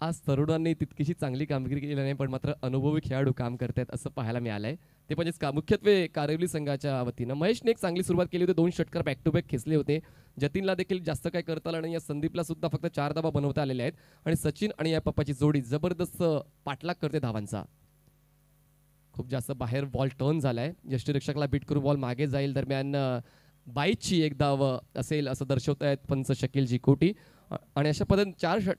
आज तरुणांनी तितकीशी चांगली कामगिरी केली नाही, पण मात्र अनुभवी खेळाडू काम करतात असं पाहायला मिळालंय. ते म्हणजेच मुख्यत्वे कारेवली संघाच्या वतीनं महेशने एक चांगली सुरुवात केली होती. 2 षटकार बॅक टू बॅक खेचले होते. जतीनला देखील जास्त काय करता आलं नाही. या संदीपला सुद्धा फक्त 4 धावा बनवता आलेल्या आहेत आणि सचिन आणि या पप्पाची जोडी जबरदस्त पाठलाग करते धावांचा. खूप जास्त बाहेर बॉल टर्न झालाय, यष्टीरक्षकाला बीट करून बॉल मागे जाईल. दरम्यान बाईची एक धाव असेल असं दर्शवतायत पंच शकील जी कोटी आणि अशा पद्धतीने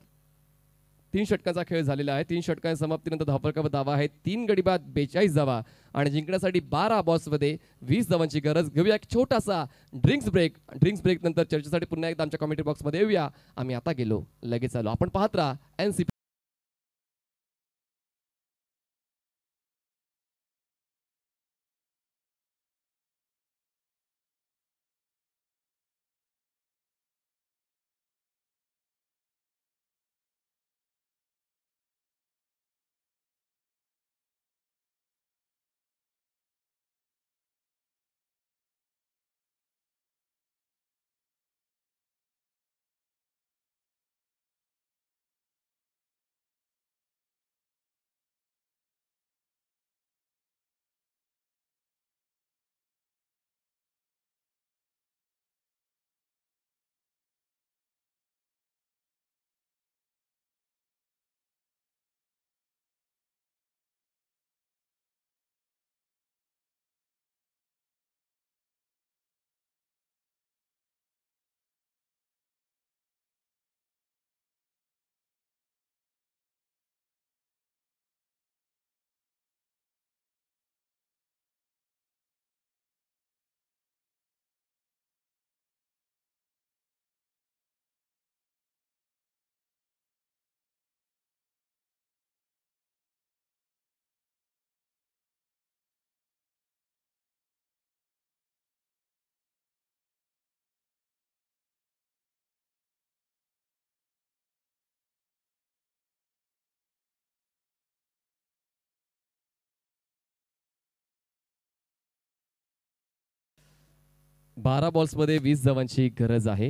3 षटकांचा खेळ झालेला आहे. 3 षटकांच्या समाप्तीनंतर धावफलकावर धावा आहे 3 गडी बाद 42 धावा आणि जिंकण्यासाठी 12 बॉल्समध्ये 20 धावांची गरज. घेऊया एक छोटासा ड्रिंक्स ब्रेक नंतर चर्चेसाठी पुन्हा एकदा आमच्या कमेंट्री बॉक्समध्ये येऊया. आम्ही आता गेलो, लगेच आलो. आपण पाहत राहा NCP. 12 बॉल्समध्ये 20 धावांची गरज आहे.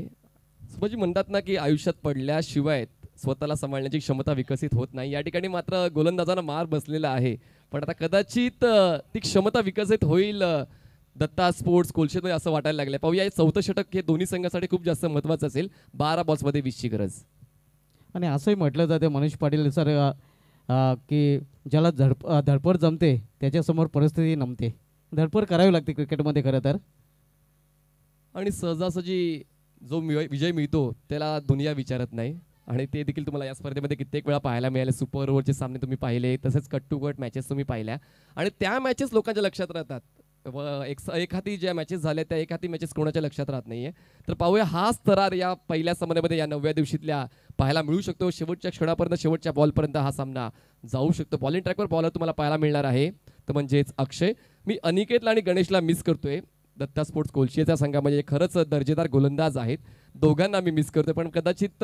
म्हणजे म्हणतात ना की आयुष्यात पडल्याशिवाय स्वतःला सांभाळण्याची क्षमता विकसित होत नाही. या ठिकाणी मात्र गोलंदाजांना मार बसलेला आहे, पण आता कदाचित ती क्षमता विकसित होईल दत्ता स्पोर्ट्स कोलशेमध्ये असं वाटायला लागलं. पाहूया हे चौथं षटक हे दोन्ही संघासाठी खूप जास्त महत्त्वाचं असेल. 12 बॉल्समध्ये 20ची गरज. आणि असंही म्हटलं जाते मनीष पाटील सर की ज्याला धडपड जमते त्याच्यासमोर परिस्थिती नमते. धडपड करावी लागते क्रिकेटमध्ये खरं तर. आणि सहजासहजी जो विजय मिळतो त्याला दुनिया विचारत नाही, आणि ते देखील तुम्हाला या स्पर्धेमध्ये कित्येक वेळा पाहायला मिळाले. सुपर ओव्हरचे सामने तुम्ही पाहिले, तसेच कट टू कट मॅचेस तुम्ही पाहिल्या, आणि त्या मॅचेस लोकांच्या लक्षात राहतात. एखादी ज्या मॅचेस झाल्या त्या एखादी मॅचेस कोणाच्या लक्षात राहत नाहीये. तर पाहूया हाच थरार या पहिल्या सामन्यामध्ये या 9व्या दिवशीतल्या पाहायला मिळू शकतो. शेवटच्या क्षणापर्यंत शेवटच्या बॉलपर्यंत हा सामना जाऊ शकतो. बॉलिंग ट्रॅकवर बॉलर तुम्हाला पाहायला मिळणार आहे, तर म्हणजेच अक्षय. मी अनिकेतला आणि गणेशला मिस करतोय. दत्ता स्पोर्ट्स कोलशियाच्या संघामध्ये खरंच दर्जेदार गोलंदाज आहेत, दोघांना मी मिस करतोय. पण कदाचित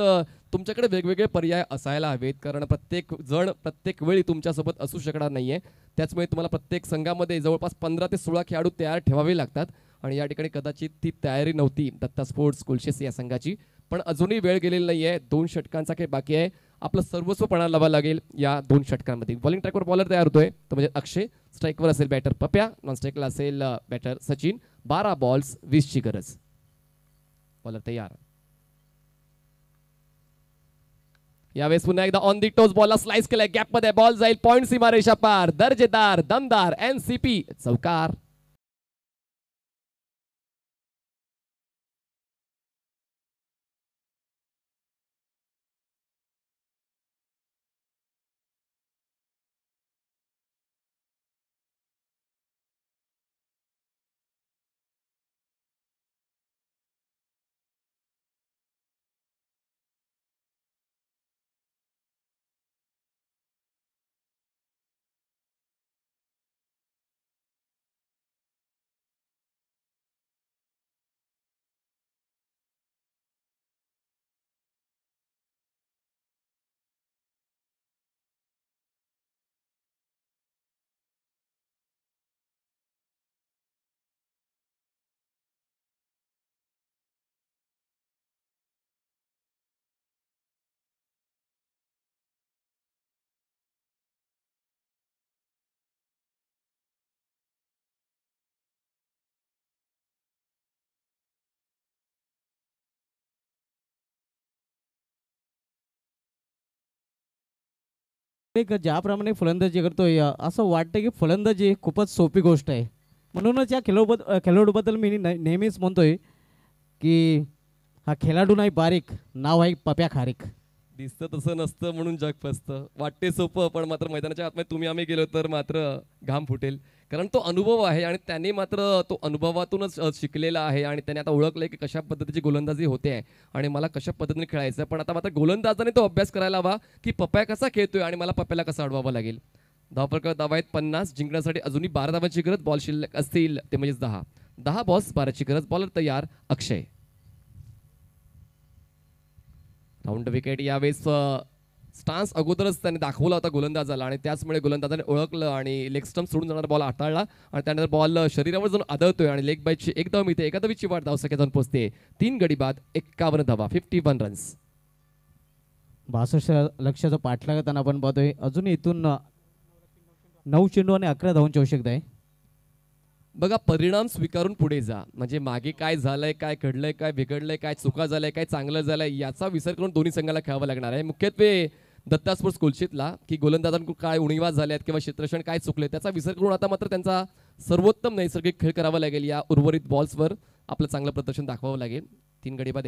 तुमच्याकडे वेगवेगळे पर्याय असायला हवेत, कारण प्रत्येक जण प्रत्येक वेळी तुमच्यासोबत असू शकणार नाहीये. त्याचमुळे तुम्हाला प्रत्येक संघामध्ये जवळपास 15 ते 16 खेळाडू तयार ठेवावे लागतात, आणि या ठिकाणी कदाचित ती तयारी नव्हती दत्ता स्पोर्ट्स कोलशेस या संघाची. पण अजूनही वेळ गेलेली नाहीये. 2 षटकांचा खेळ बाकी आहे. आपलं सर्वस्व पणाला लावावं लागेल या 2 षटकांमध्ये. बॉलिंग ट्रॅकवर बॉलर तयार होतोय, तर म्हणजे अक्षय. स्ट्राईकवर असेल बॅटर पप्या, नॉन स्ट्राईकला असेल बॅटर सचिन. 12 बॉल्स 20ची गरज. बॉलर तयार. यावेळेस पुन्हा एकदा ऑन दी टोस बॉलला स्लाइस केलाय, गॅप मध्ये बॉल जाईल पॉइंट सीमारेषा पार. दर्जेदार दमदार एनसीपी चौकार. एक ज्याप्रमाणे फलंदाजी करतोय असं वाटतं की फलंदाजी खूपच सोपी गोष्ट आहे. म्हणूनच या खेळाडूबद्दल मी नेहमीच म्हणतोय की हा खेळाडू नाही बारीक, नाव आहे पप्या खारीक. दिसतं तसं नसतं म्हणून जग फसतं. वाटते सोपं, पण मात्र मैदानाच्या आतमध्ये तुम्ही आम्ही गेलो तर मात्र घाम फुटेल, कारण तो अनुभव आहे आणि त्याने मात्र तो अनुभवातूनच शिकलेला आहे, आणि त्याने आता ओळखलंय की कशा पद्धतीची गोलंदाजी होते आहे आणि मला कशा पद्धतीने खेळायचं. पण आता मात्र गोलंदाजाने तो अभ्यास करायला हवा की पप्या कसा खेळतोय आणि मला पप्याला कसं अडवावं लागेल. धावफलकावर धावा आहेत 50. जिंकण्यासाठी अजूनही 12 धावांची गरज. बॉल शिल्लक असतील ते म्हणजेच 10 बॉल्स 12ची गरज. बॉलर तयार अक्षय. Round wicket. यावेळेस स्टान्स अगोदरच त्याने दाखवला होता गोलंदाजाला, आणि त्याचमुळे गोलंदाजाने ओळखलं आणि लेग स्टंप सोडून जाणारा बॉल हाताळला, आणि त्यानंतर बॉल शरीरावर जाऊन आदळतोय आणि लेग बाईटची 1 धाव मिळते. 1 धावीची वाट धावसंख्या जाऊन पोहोचते 3 गडी बाद 51 धावा 51 रन्स. 62 लक्षाचा पाठलाग करताना आपण पाहतोय अजूनही इथून 9 चेंडू आणि 11 धावांची आवश्यकता आहे. बघा, परिणाम स्वीकारून पुढे जा. म्हणजे मागे काय झालंय, काय घडलंय, काय बिघडलंय, काय चुका झालंय, काय चांगलं झालंय याचा विसर करून दोन्ही संघाला खेळावं लागणार आहे. मुख्यत्वे दत्ता स्पोर्ट्स कोलशितला की गोलंदाजांकडून काय उणीवा झाल्यात किंवा क्षेत्ररक्षण काय चुकले त्याचा विसर करून आता मात्र त्यांचा सर्वोत्तम नैसर्गिक खेळ करावा लागेल. या उर्वरित बॉल्सवर आपलं चांगलं प्रदर्शन दाखवावं लागेल. 3 गडी बाद